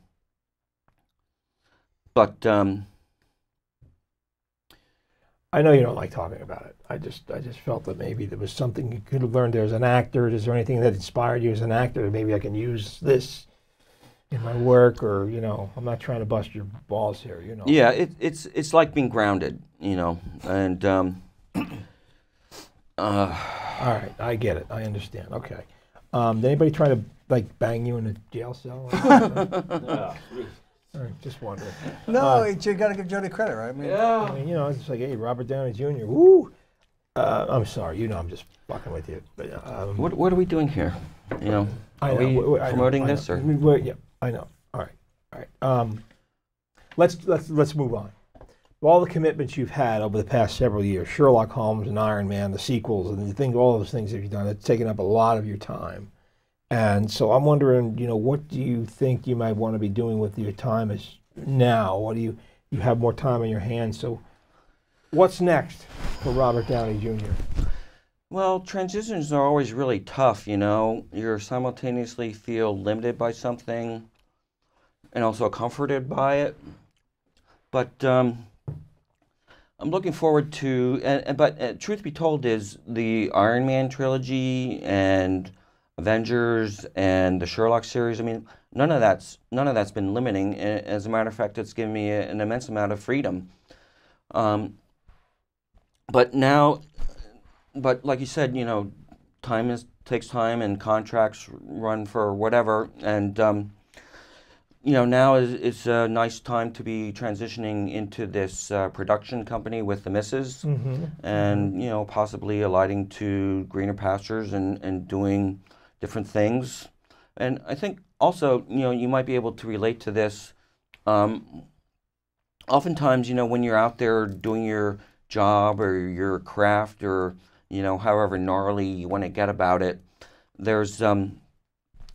I know you don't like talking about it. I just felt that maybe there was something you could have learned as an actor. Is there anything that inspired you as an actor? Maybe I can use this in my work, or I'm not trying to bust your balls here. Yeah, it's like being grounded, and. All right, I get it. I understand. Okay. Did anybody try to bang you in a jail cell? Yeah. All right, just wondering. No, you got to give Jody credit, right? I mean, it's like, hey, Robert Downey Jr. Woo! I'm sorry, I'm just fucking with you. But, what are we doing here? I Are we promoting this or? Yeah, I know. All right. Let's move on. All the commitments you've had over the past several years, Sherlock Holmes and Iron Man, the sequels, and all those things that you've done, it's taken up a lot of your time. And so I'm wondering, what do you think you might want to be doing with your time now? What do you have more time on your hands? So what's next for Robert Downey Jr.? Well, transitions are always really tough, You simultaneously feel limited by something and also comforted by it. But I'm looking forward to, but truth be told is the Iron Man trilogy and Avengers and the Sherlock series. I mean, none of that's been limiting. As a matter of fact, it's given me an immense amount of freedom. But like you said, time takes time, and contracts run for whatever, and now is a nice time to be transitioning into this production company with the missus, and possibly alighting to greener pastures and doing different things. And I think also you might be able to relate to this. Oftentimes, when you're out there doing your job or your craft, or however gnarly you want to get about it, there's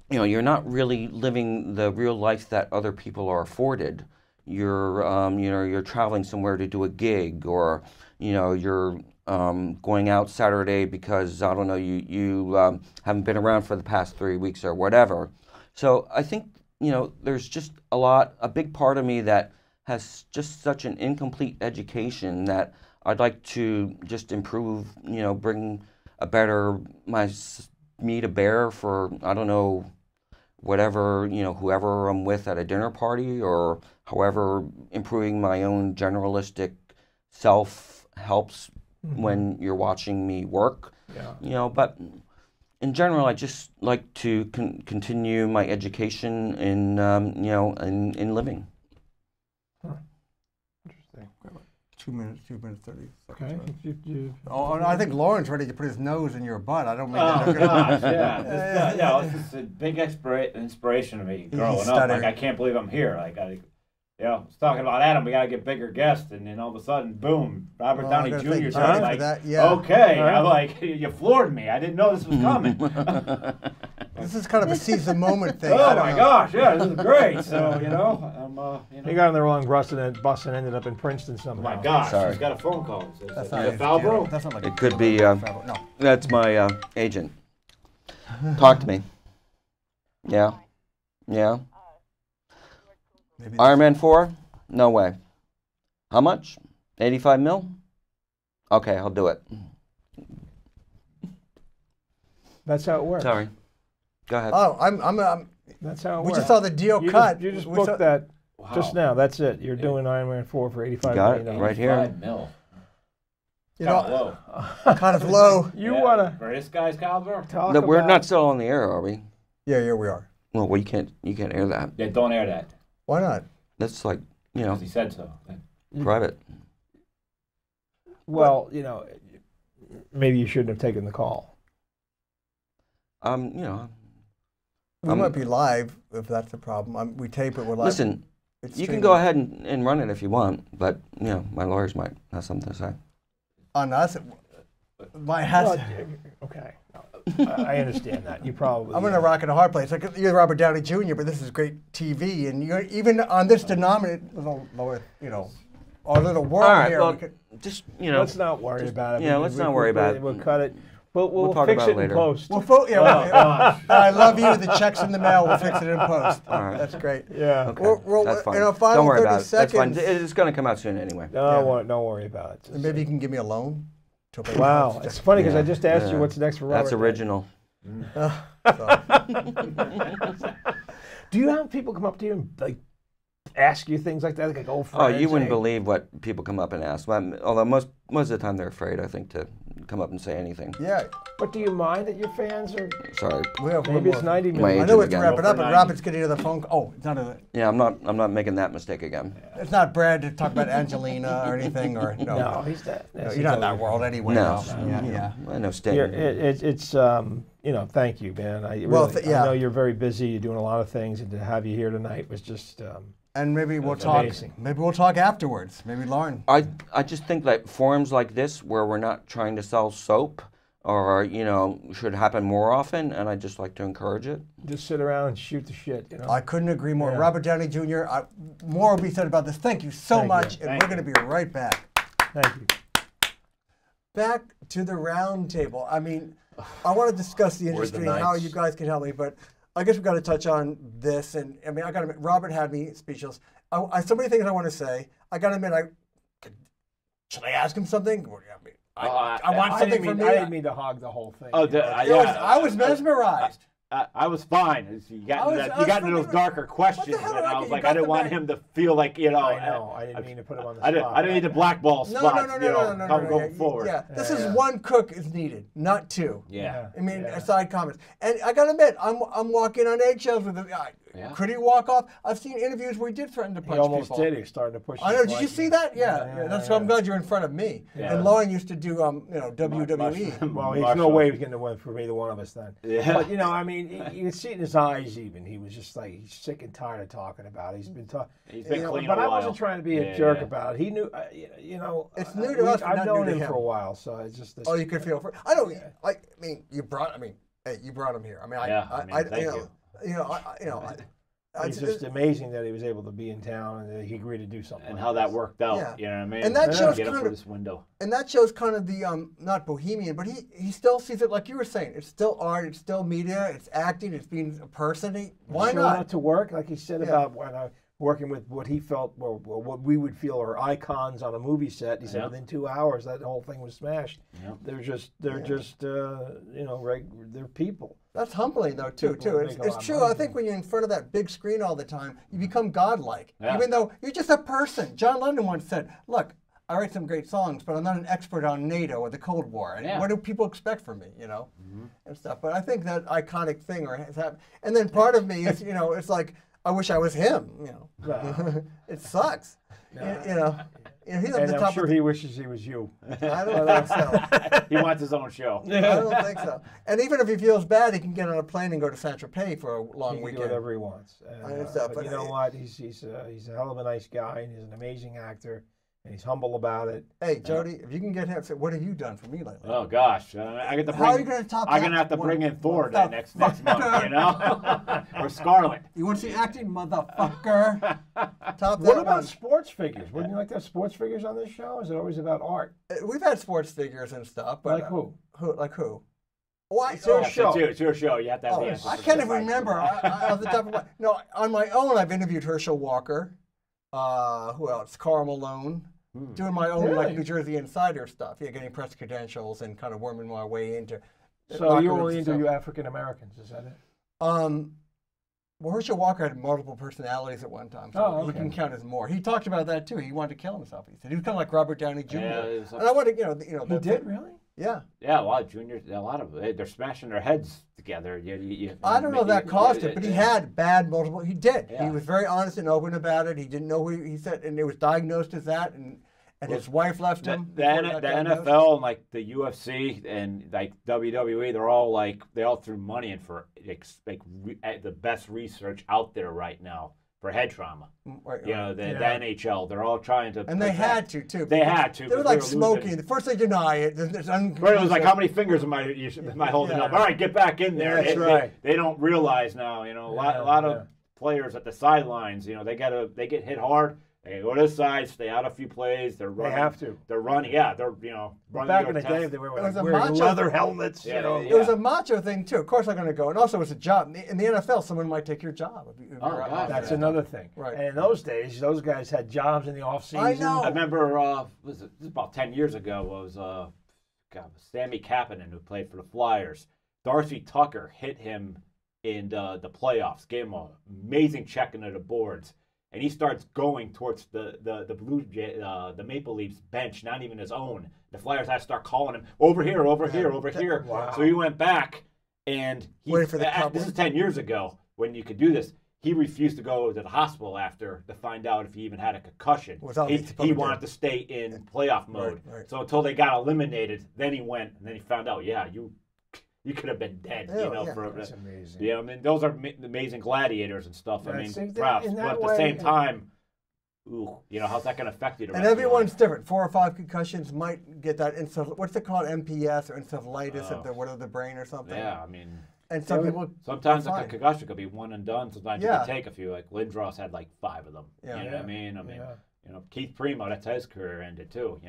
you're not really living the real life that other people are afforded. You're traveling somewhere to do a gig, or you're going out Saturday because I don't know you haven't been around for the past 3 weeks or whatever. So I think there's just a big part of me that has just such an incomplete education that I'd like to just improve. Bring a better me to bear for, I don't know, whatever, whoever I'm with at a dinner party, or however improving my own generalistic self helps when you're watching me work. Yeah. But in general, I just like to continue my education in, in living. Huh. Interesting. 2 minutes 30 seconds. Okay. Oh, I think Loren's ready to put his nose in your butt. I don't mean Oh that. gosh, yeah. This is a big inspiration to me growing up. Like, I can't believe I'm here. Like, I was talking about Adam. We gotta get bigger guests, and then all of a sudden, boom, Robert Downey Jr. started like, okay. I'm like, you floored me. I didn't know this was coming. This is kind of a seize the moment thing. Oh my gosh, yeah, this is great. So He got on the wrong bus and ended up in Princeton somehow. Oh my gosh, Sorry. he's got a phone call. That's not like It could be. no. That's my agent. Talk to me. Yeah. Maybe Iron Man 4? No way. How much? 85 mil? Okay, I'll do it. That's how it works. Sorry. Go ahead. Oh, That's how it we works. just saw the deal cut. You just booked that just now. That's it. You're doing Iron Man 4 for $85 Got million. it right here. 85 mil. You Kind know, of low. kind of low. You wanna for this guy's caliber? talk No, we're about- not still on the air, are we? Yeah, we are. Well, you can't air that. Yeah, don't air that. Why not? That's like, Because he said so. private. Well, maybe you shouldn't have taken the call. We might be live if that's the problem. We tape it. We're live. Listen, you can go ahead and run it if you want, but my lawyers might have something to say. On us, my hat. Okay. I understand that. You probably. I'm in a rock and a hard place. Like you're Robert Downey Jr., but this is great TV, and you're even on this denominator, lower, our little world All right, here. well, just Let's not worry about it. Yeah, let's not worry about it. We'll cut it. We'll talk fix about it it later. in post. I love you. The check's in the mail. We'll fix it in post. All right. That's great. Yeah. Okay. That's fine. In our final Don't worry 30 about it. That's fine. seconds, It's going to come out soon anyway. Don't worry about it. maybe you can give me a loan. Wow, it's funny because I Yeah, just asked you yeah. what's next for Robert. That's original. Do you have people come up to you and like ask you things like that, like old friends? Oh, you wouldn't hey? believe what people come up and ask. Although most of the time they're afraid, I think, to come up and say anything. Yeah. But do you mind that your fans are? Sorry. We have Maybe one it's more. 90 My million. I know we have agent to wrap again. it up, but 90. Robert's getting to the phone. Oh, it's not Yeah, I'm not making that mistake again. It's not Brad to talk about Angelina or anything, or no. No, he's dead. No, you're not in that world anyway. No. Yeah. I know Stan. It's thank you, man. I know you're very busy. You're doing a lot of things, and to have you here tonight was just. And maybe we'll That's talk. amazing. Maybe we'll talk afterwards. Maybe Loren. I just think that forums like this, where we're not trying to sell soap, or should happen more often, and I just like to encourage it. Just sit around and shoot the shit. I couldn't agree more. Yeah. Robert Downey Jr. More will be said about this. Thank you so Thank much, you. and we're going to be right back. Thank you. Back to the round table. I mean, I want to discuss the industry and how you guys can help me, but I guess we've got to touch on this. And I mean, I got to admit, Robert had me speechless. So many things I want to say. I got to admit, should I ask him something? I want something from me. I didn't mean to hog the whole thing. I was mesmerized. I was fine. You got into those darker questions, hell, and I Rocky? was You like, got I didn't the want man. him to feel like, I know. I didn't mean to put him on the spot. I didn't need to blackball spots. No. Going forward. Yeah, this is one cook is needed, not two. Yeah. I mean, aside comments. And I got to admit, I'm walking on eggshells with the guy. Yeah. Could he walk off? I've seen interviews where he did ththreaten to punch He almost people. did. He started to push. I know. Did you see that? Yeah. That's why I'm glad you're in front of me. Yeah. And Loren used to do, WWE. Well, there's no way he was going to win for either one of us then. Yeah. But I mean, you can see it in his eyes. Even he was just like he's sick and tired of talking about it. He's been talking. He's been clean But a I while. wasn't trying to be a jerk about it. He knew. It's new to us, but I've not known new to him him. for a while, so it's just. Oh, you could feel for. I don't. I mean, you brought him here. I mean, thank you. It's just amazing that he was able to be in town and that he agreed to do something. And like how that this. worked out. Yeah. You know what I mean? And that shows get him kind for of- this window. And that shows kind of the not bohemian, but he still sees it like you were saying. It's still art. It's still media. It's acting. It's being a person. Why Showing not? up to work, like he said about when working with what he felt, well, what we would feel are icons on a movie set. He said within 2 hours that whole thing was smashed. Yeah. They're people. That's humbling, though, too. People It's make a lot true. of money. I think when you're in front of that big screen all the time, you become godlike. Yeah. Even though you're just a person. John Lennon once said, look, I write some great songs, but I'm not an expert on NATO or the Cold War. And what do people expect from me, and stuff. But I think that iconic thing has happened. And then part of me is, it's like, I wish I was him, It sucks. He's at And the I'm top sure of he wishes he was you. I don't think so. He wants his own show. I don't think so. And even if he feels bad, he can get on a plane and go to Saint-Tropez for a long He can weekend. do whatever he wants. But you know what? He's a hell of a nice guy, and he's an amazing actor, and he's humble about it. Hey, Jody, if you can get him, say, what have you done for me lately? Oh gosh, I get to bring. How are you going to top that? I'm gonna have to bring in Thor Motherfucker. next month, or Scarlet. You want to see acting, motherfucker? Top that What about one. sports figures? Wouldn't you like to have sports figures on this show? Is it always about art? We've had sports figures and stuff, but Like who? Like who? Why? It's your show. It's your show. You have to have the answer. I can't even remember. Off the top of my on my own, I've interviewed Herschel Walker. Who else? Carl Malone. Doing my own like New Jersey Insider stuff. Yeah, getting press credentials and kind of worming my way into. So you only interview African Americans, is that it? Well, Herschel Walker had multiple personalities at one time, so he can count as more. He talked about that too. He wanted to kill himself. He said he was kind of like Robert Downey Jr. And I wanted, He did really? Yeah. Yeah, a lot of they're smashing their heads together. I don't know if that caused it, but he had bad multiple. He did. Yeah. He was very honest and open about it. He didn't know who he said, and it was diagnosed as that, and his wife left him. The NFL and like the UFC and like WWE, they all threw money in for the best research out there right now for head trauma. Right, You know, the NHL, they're all trying to. And they had to, too. They had to. They were like smoking. First they deny it. Then there's right, it was like, how many fingers am I holding up? All right, get back in there. That's right. They don't realize now, you know, a lot of players at the sidelines, you know, they get hit hard. They go to the side, stay out a few plays. They're running. They have to. They're running. Yeah, they're running. Back in the day, they were wearing leather helmets. Yeah, you know, it was a macho thing too. Of course, they're going to go, and also it's a job. In the NFL, someone might take your job. That's another thing. Right. And in those days, those guys had jobs in the off season. I know. I remember. This is about 10 years ago. Was Sammy Kapanen, who played for the Flyers. Darcy Tucker hit him in the playoffs. Gave him an amazing check into the boards. And he starts going towards the Maple Leafs bench, not even his own. The Flyers had to start calling him, over here. Wow. So he went back, and this is 10 years ago when you could do this. He refused to go to the hospital after to find out if he even had a concussion. He wanted to stay in playoff mode. Right. So until they got eliminated, then he went, and then he found out, you could have been dead, That's amazing. Yeah, I mean, those are amazing gladiators and stuff. Yeah, I mean, props. But at the same time, how's that going to affect you? And everyone's different. 4 or 5 concussions might get that. What's it called? MPS or encephalitis of the brain or something. Yeah, I mean. And some people. Sometimes a concussion could be one and done. Sometimes you can take a few. Like Lindros had like 5 of them. Yeah. You know what I mean? Keith Primo, that's how his career ended too.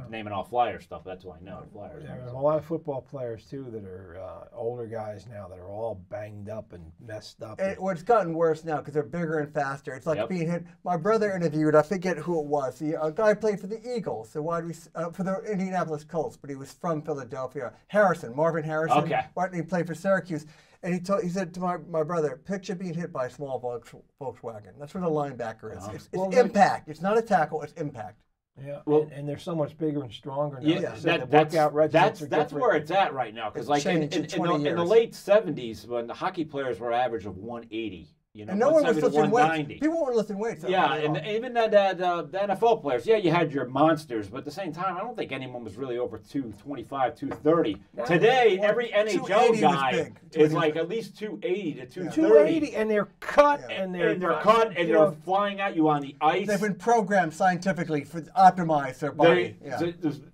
Naming all Flyer stuff. That's who I know. Flyers. Yeah, there's a lot of football players too that are older guys now that are all banged up and messed up. And it's gotten worse now because they're bigger and faster. It's like being hit. My brother interviewed, I forget who it was. A guy played for the Eagles, for the Indianapolis Colts, but he was from Philadelphia. Marvin Harrison. Okay. He played for Syracuse. And he said to my brother, picture being hit by a small Volkswagen. That's what a linebacker is. It's impact. It's not a tackle. It's impact. Yeah, and they're so much bigger and stronger now. Yeah, that's where it's at right now. Because like in the late 70s, when the hockey players were average of 180. And no one was lifting weights. People weren't lifting weights. Yeah, and even the NFL players, you had your monsters, but at the same time, I don't think anyone was really over 225, 230. Today, every NHL guy is like at least 280 to 230. 280, and they're cut, and they're flying at you on the ice. They've been programmed scientifically to optimize their body.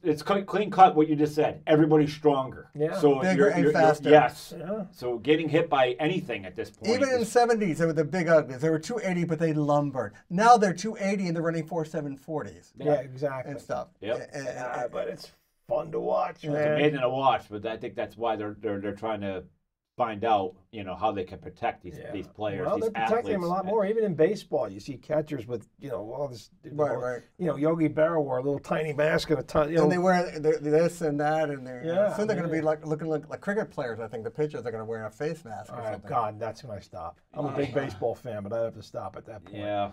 It's clean cut what you just said. Everybody's stronger. Yeah. So bigger and faster. Yes. Yeah. So getting hit by anything at this point. Even in the 70s, they were the big uglies. They were 280, but they lumbered. Now they're 280 and they're running 4.740s. Yeah, exactly. And stuff. Yep. But it's fun to watch. It's amazing to watch, but I think that's why they're trying to find out, how they can protect these players. Well, these they're protecting them a lot more. Even in baseball, you see catchers with all this. Right. Yogi Berra wore a little tiny mask and a ton. And they wear this and that, and soon they're going to be looking like cricket players. I think the pitchers are going to wear a face mask. Or something. God, that's when I stop. I'm a big baseball fan, but I have to stop at that point. Yeah.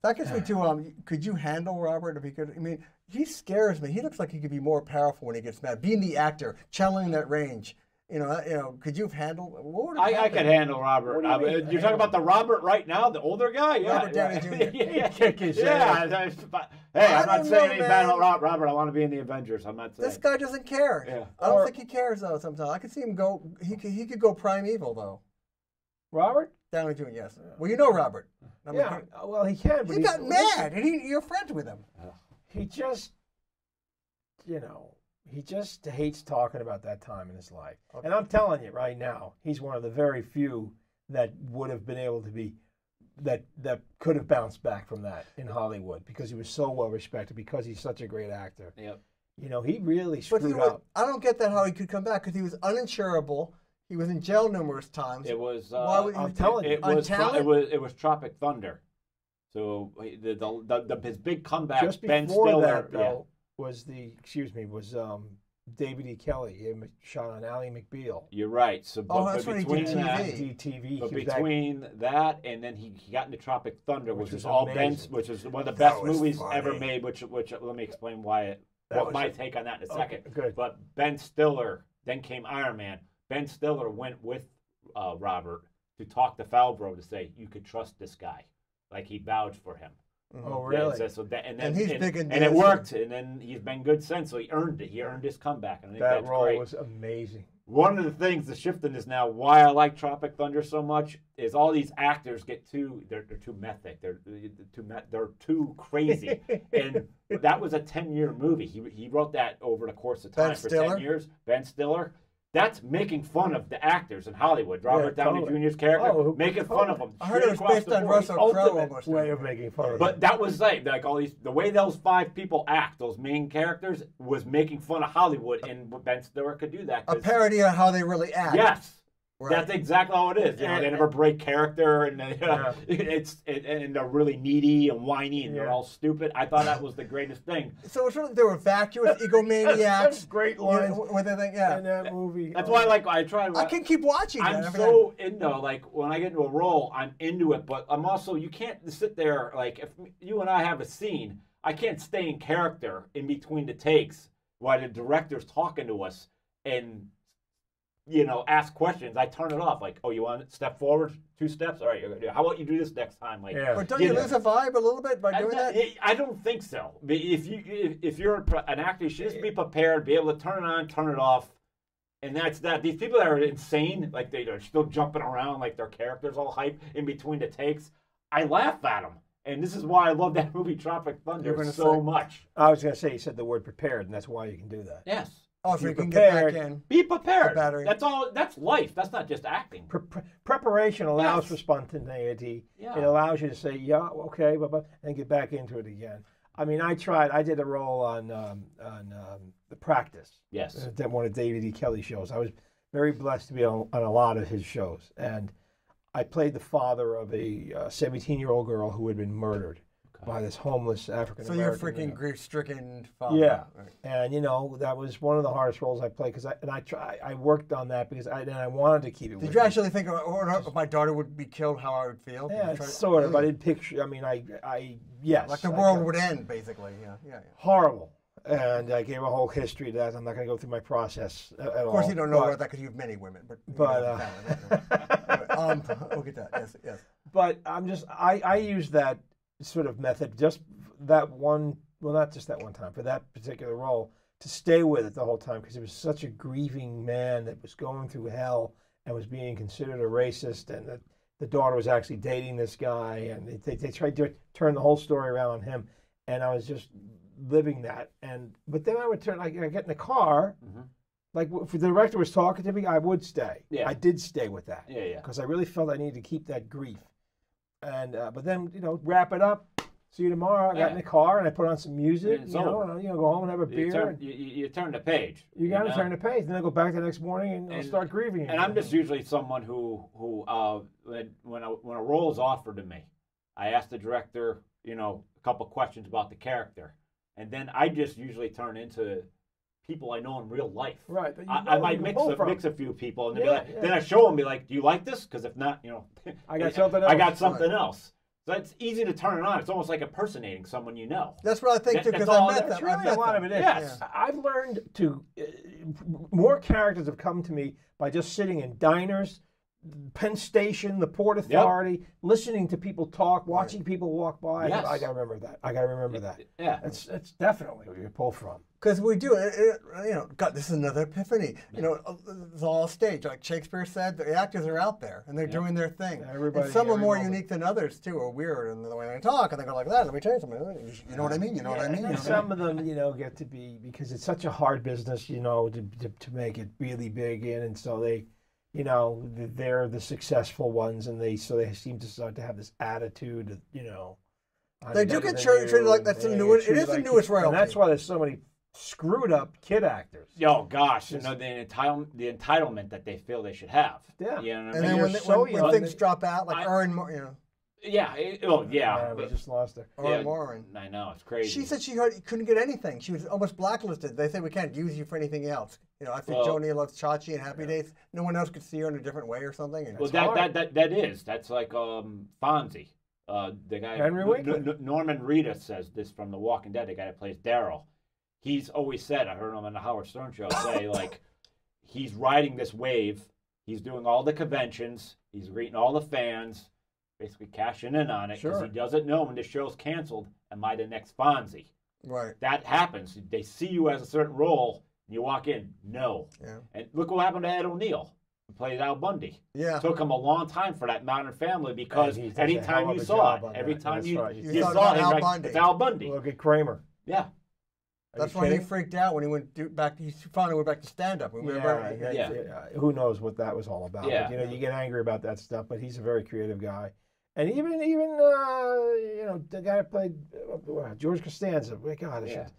That gets me to could you handle Robert if he could? I mean, he scares me. He looks like he could be more powerful when he gets mad. Being the actor, channeling that range. Could you have handled? I could handle Robert. You're talking about the Robert right now, the older guy. Yeah, Robert Downey Jr. Kick his ass. Hey, I'm not saying anything bad about Robert. I want to be in the Avengers. I'm not saying. This guy doesn't care. Yeah. I don't think he cares though. Sometimes I could see him go. He could go prime evil though. Robert Downey Jr. Yes. Well, Robert. Well, he can. But he got mad, and you're friends with him. He just, He just hates talking about that time in his life. Okay. And I'm telling you right now, he's one of the very few that would have been able to be, that could have bounced back from that in Hollywood because he was so well respected, because he's such a great actor. Yep. He really screwed up. I don't get that how he could come back because he was uninsurable. He was in jail numerous times. It was. I'm telling you, it was Tropic Thunder. So his big comeback. Just Ben before Stiller, that, though, was David E. Kelly. He shot on Ally McBeal. You're right. So, that's but when between he did TV. But between that and then he got into Tropic Thunder, which was all Ben's, which is one of the best movies ever made. Which let me explain what my take on that in a second. Good. But Ben Stiller, then came Iron Man. Ben Stiller went with Robert to talk to Favreau to say you could trust this guy, like he vouched for him. Oh, really? And he's big in it worked, and then he's been good since. So he earned it. He earned his comeback. And I think that that's role great. was amazing. one of the things, the shift in this now, why I like Tropic Thunder so much is all these actors get they're too mythic, they're too crazy, and that was a 10-year movie. He wrote that over the course of time for 10 years. Ben Stiller. That's making fun of the actors in Hollywood. Robert Downey Jr.'s character, making fun of them. I heard it was based on Russell Crowe almost. Way of making fun of them. But that was like all these, the way those 5 people act, those main characters, was making fun of Hollywood, and Ben Stiller could do that. A parody of how they really act. Yes. Right. That's exactly how it is. You know, they never break character, and and they're really needy and whiny, and they're all stupid. I thought that was the greatest thing. So it's really, they were vacuous egomaniacs. Great lines in that movie. That's why, like, I can keep watching. I'm so into, like, when I get into a role, I'm into it, but I'm also, you can't sit there, like, if you and I have a scene, I can't stay in character in between the takes while the director's talking to us and, you know, ask questions. I turn it off. Like, oh, you want to step forward 2 steps? All right, how about you do this next time? Like, but don't you lose a vibe a little bit by doing that? I don't think so. If you're an actor, you should just be prepared, be able to turn it on, turn it off, and that's that. These people that are insane, like they're still jumping around, like their characters all hype in between the takes. I laugh at them, and this is why I love that movie Tropic Thunder so much. I was going to say, you said the word prepared, and that's why you can do that. Yes. Oh, so you can get back in. Be prepared. That's all. That's life. That's not just acting. Preparation allows for spontaneity. Yeah. It allows you to say, yeah, okay, and get back into it again. I mean, I did a role on The Practice. Yes. One of David E. Kelly's shows. I was very blessed to be on a lot of his shows. And I played the father of a 17-year-old girl who had been murdered by this homeless African-American. So you're freaking grief-stricken father. Yeah. Right. And, you know, that was one of the hardest roles I played because I worked on that because I wanted to keep it. Did you actually think if my daughter would be killed, how I would feel? Yeah, sort of. I didn't picture, I mean, yes. Like the world would end, basically. Yeah. Horrible. And I gave a whole history to that. I'm not going to go through my process at all. Of course, you don't know about that because you have many women. But we'll get that. Yes. But I use that sort of method, just that one, well, not just that one time, for that particular role, to stay with it the whole time because he was such a grieving man that was going through hell and was being considered a racist, and the daughter was actually dating this guy, and they tried to turn the whole story around on him, and I was just living that. But then I would I get in the car, like if the director was talking to me, I would stay. Yeah. I did stay with that. Yeah. Because I really felt I needed to keep that grief. And but then, you know, wrap it up. See you tomorrow. I got in the car and I put on some music. And go home and have a beer. You turn the page. You got to turn the page. Then I go back the next morning and I'll start grieving again. And I'm just usually someone who when a role is offered to me, I ask the director, you know, a couple questions about the character, and then I just usually turn into people I know in real life. Right. I might mix a few people, and then I show them, be like, do you like this? Because if not, you know, I got something else. I got something else. So it's easy to turn it on. It's almost like impersonating someone you know. That's what I think too, because I met them. That's really a lot of it is. Yes. I've learned to, more characters have come to me by just sitting in diners, Penn Station, the Port Authority, listening to people talk, watching people walk by. Yes. I got to remember that. Yeah. It's definitely where you pull from. Because we do, you know, God, this is another epiphany. You know, it's all stage. Like Shakespeare said, the actors are out there, and they're doing their thing. And some are more unique than others, too, or weird in the way they talk, and they go like that. Let me tell you something. You know what I mean? You know what I mean? And some of them, you know, get to be, because it's such a hard business, you know, to make it really big in, and so they, you know, they're the successful ones, and they seem to start to have this attitude of, you know. They do get treated like that's the newest. It is the newest royalty. And that's why there's so many screwed up kid actors. Oh gosh, you know, the entitlement that they feel they should have. Yeah. You know what and I mean? then when things drop out, like Erin, you know. Yeah. We just lost her. Loren. I know, it's crazy. She said she couldn't get anything. She was almost blacklisted. They said we can't use you for anything else. You know, I think Jody loves Chachi and Happy Days. No one else could see her in a different way or something. And that's like Fonzie. The guy Henry Winkler. Norman Reedus says this from The Walking Dead. The guy that plays Daryl. He's always said, I heard him on the Howard Stern show say, like, he's riding this wave. He's doing all the conventions. He's greeting all the fans, basically cashing in on it because he doesn't know when the show's canceled, am I the next Fonzie? Right. That happens. They see you as a certain role, You walk in, no. Yeah. And look what happened to Ed O'Neill, who played Al Bundy. Yeah. It took him a long time for that Modern Family because And he does anytime a hell you of a saw job it, on every that. time That's you, right. you thought saw about it, Al like, Bundy. it's Al Bundy. Look at Kramer. Yeah. That's why he freaked out when he went back. He finally went back to stand-up. Who knows what that was all about? Yeah. But, you get angry about that stuff. But he's a very creative guy, and even the guy who played George Costanza. My God,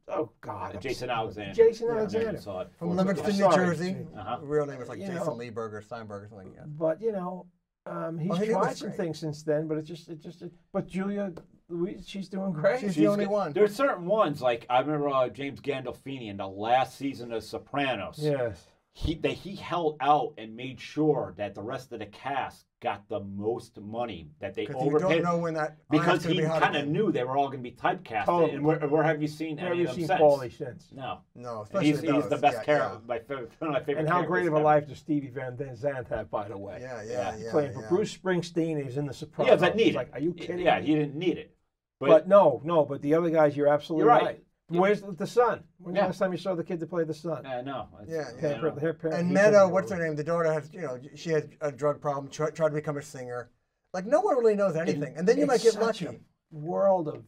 oh God, Jason Alexander. Jason Alexander Saw it from Livingston, New Jersey. Real name is like Jason Lieberger, Steinberger, something like that. But he's tried some things since then. But but Julia Louise, she's doing great. She's the only one. There's certain ones, like I remember James Gandolfini in the last season of Sopranos. Yes. He held out and made sure that the rest of the cast got the most money, that they overpaid. You don't know when that because he kind of knew they were all going to be typecasted. Totally. And where have you seen any of them since? Paulie since? No. Especially he's the best character. My favorite and how great of a life does Stevie Van Zandt have, by the way? Yeah. Playing for Bruce Springsteen, he's in The Sopranos. Yeah, that needed. Like, are you kidding? Yeah, me? he didn't need it. But no. But the other guys, you're absolutely right. You're Where's the son? When's the last time you saw the kid to play the son? No. And Meadow, what's her name? The daughter has, she had a drug problem. Tried to become a singer. Like no one really knows anything, and then you might get lucky. World of.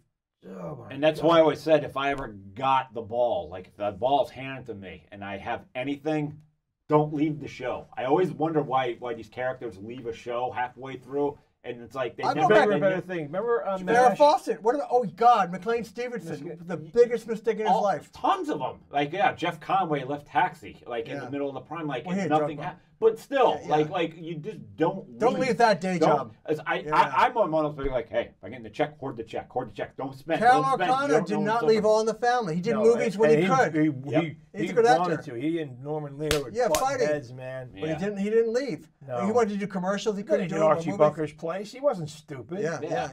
And that's why I always said, if I ever got the ball, like if the ball's handed to me, and I have anything, don't leave the show. I always wonder why these characters leave a show halfway through. And it's like they never better thing. Remember Farrah Fawcett. What about? Oh God, McLean Stevenson. The biggest mistake in his life. Tons of them. Like Jeff Conway left Taxi in the middle of the prime. Like nothing happened. But still, like you just don't leave that day job. I'm on one of those like, hey, if I get the check, hoard the check. Don't spend. Carol O'Connor did not leave All in the Family. He did movies when he could. He wanted to. He and Norman Lear would butt heads, man. But he didn't leave. No. He wanted to do commercials. He couldn't do Archie Bunker's Place. He wasn't stupid. Yeah.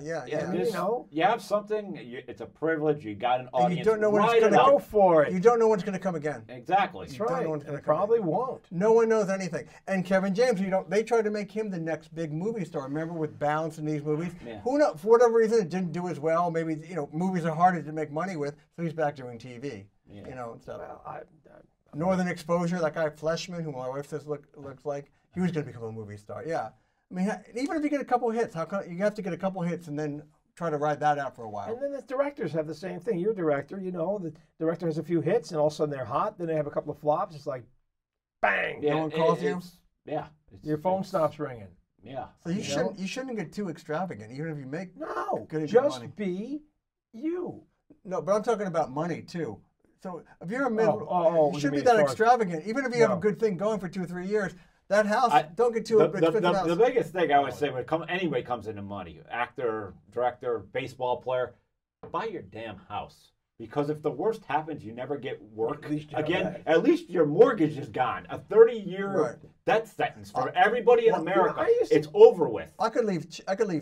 You have something. It's a privilege. You got an audience. You don't know when it's going to go for it. You don't know when it's going to come again. Exactly. That's right. It probably won't. No one knows anything. And Kevin James, they tried to make him the next big movie star. Remember with Bounce and these movies? Yeah. Who knows? For whatever reason, it didn't do as well. Maybe movies are harder to make money with, so he's back doing TV. Yeah. And stuff. Northern Exposure, that guy Fleshman, who my wife says looks like, he was going to become a movie star. Yeah. I mean, even if you get a couple hits, you have to get a couple hits and then try to ride that out for a while. And then the directors have the same thing. You're a director, the director has a few hits, and all of a sudden they're hot. Then they have a couple of flops. It's like, bang! No one calls you. Yeah. Your phone stops ringing. Yeah. So you shouldn't get too extravagant, even if you make good money. Be you. No, but I'm talking about money too. So if you're a middle, you shouldn't be that extravagant. Even if you have a good thing going for 2 or 3 years, that house, don't get too expensive. The biggest thing I always say when anybody comes into money, actor, director, baseball player, buy your damn house. Because if the worst happens, you never get work again. At least your mortgage is gone. A 30-year death sentence for everybody in America. It's over with. I could leave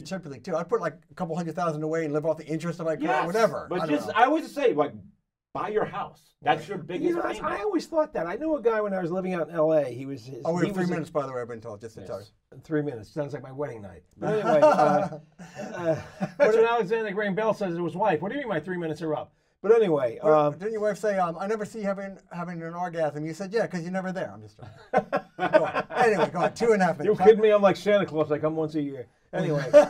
cheaply too. I'd put like a couple $100,000 away and live off the interest of my car, whatever. But I always say buy your house. That's your biggest payment. I always thought that. I knew a guy when I was living out in L.A. He was. We have 3 minutes, by the way. I've been told just to tell you. 3 minutes sounds like my wedding night. But anyway, that's what Alexander Graham Bell says to his wife. What do you mean my 3 minutes are up? But anyway, didn't your wife say, I never see you having an orgasm? You said, yeah, because you're never there. I'm just trying. Go on. Anyway, go on. 2.5 minutes. You kidding me? I'm like Santa Claus. I come once a year. Anyway. No,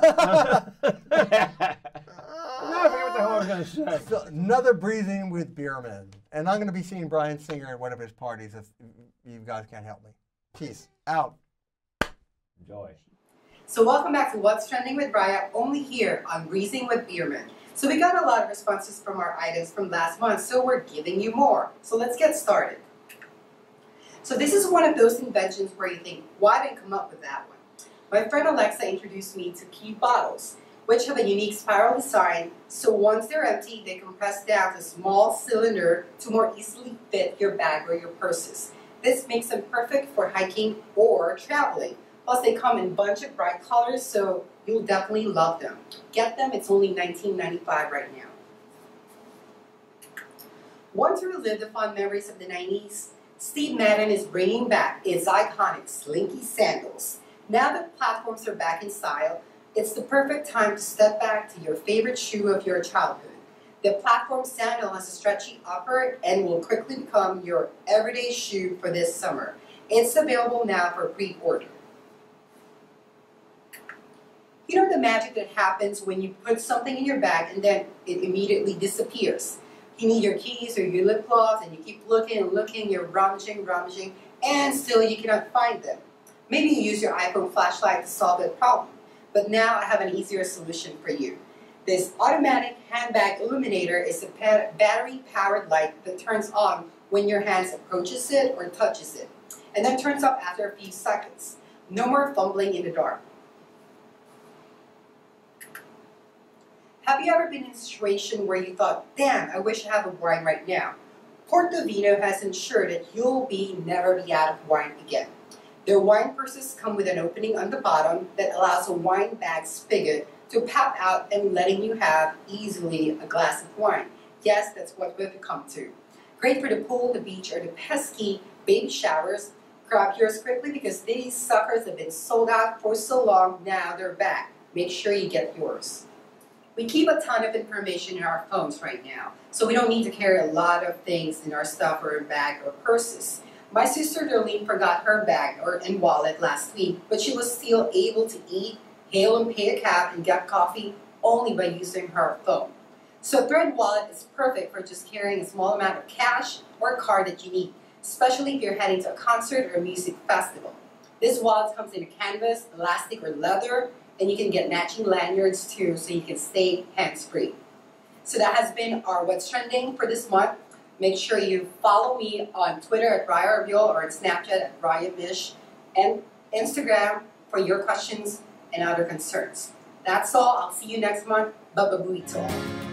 I forget what the hell I was going to say. So, another Breezin with Bierman. And I'm going to be seeing Brian Singer at one of his parties if you guys can't help me. Peace. Out. Enjoy. So welcome back to What's Trending with Raya, only here on Breezin with Bierman. So we got a lot of responses from our items from last month, so we're giving you more. So let's get started. So this is one of those inventions where you think, why didn't I come up with that one? My friend Alexa introduced me to key bottles, which have a unique spiral design, so once they're empty, they compress down to a small cylinder to more easily fit your bag or your purses. This makes them perfect for hiking or traveling. Plus, they come in a bunch of bright colors, so you'll definitely love them. Get them, it's only $19.95 right now. Want to relive the fond memories of the 90s? Steve Madden is bringing back his iconic slinky sandals. Now that platforms are back in style, it's the perfect time to step back to your favorite shoe of your childhood. The platform sandal has a stretchy upper and will quickly become your everyday shoe for this summer. It's available now for pre-order. You know the magic that happens when you put something in your bag and then it immediately disappears. You need your keys or your lip gloss and you keep looking and looking, you're rummaging, and still you cannot find them. Maybe you use your iPhone flashlight to solve that problem. But now I have an easier solution for you. This automatic handbag illuminator is a battery-powered light that turns on when your hands approaches it or touches it, and then turns off after a few seconds. No more fumbling in the dark. Have you ever been in a situation where you thought, damn, I wish I had a wine right now? Portovino has ensured that you'll never be out of wine again. Their wine purses come with an opening on the bottom that allows a wine bag spigot to pop out and letting you have easily a glass of wine. Yes, that's what we've come to. Great for the pool, the beach, or the pesky baby showers. Grab yours quickly because these suckers have been sold out for so long, now they're back. Make sure you get yours. We keep a ton of information in our phones right now, so we don't need to carry a lot of things in our stuff or bag or purses. My sister Darlene forgot her bag and wallet last week, but she was still able to eat, hail and pay a cab, and get coffee only by using her phone. So Thread Wallet is perfect for just carrying a small amount of cash or card that you need, especially if you're heading to a concert or a music festival. This wallet comes in a canvas, elastic, or leather, and you can get matching lanyards too, so you can stay hands-free. So that has been our What's Trending for this month. Make sure you follow me on Twitter at RayaRaviol or on Snapchat at RayaMish and Instagram for your questions and other concerns. That's all. I'll see you next month. Bababuito.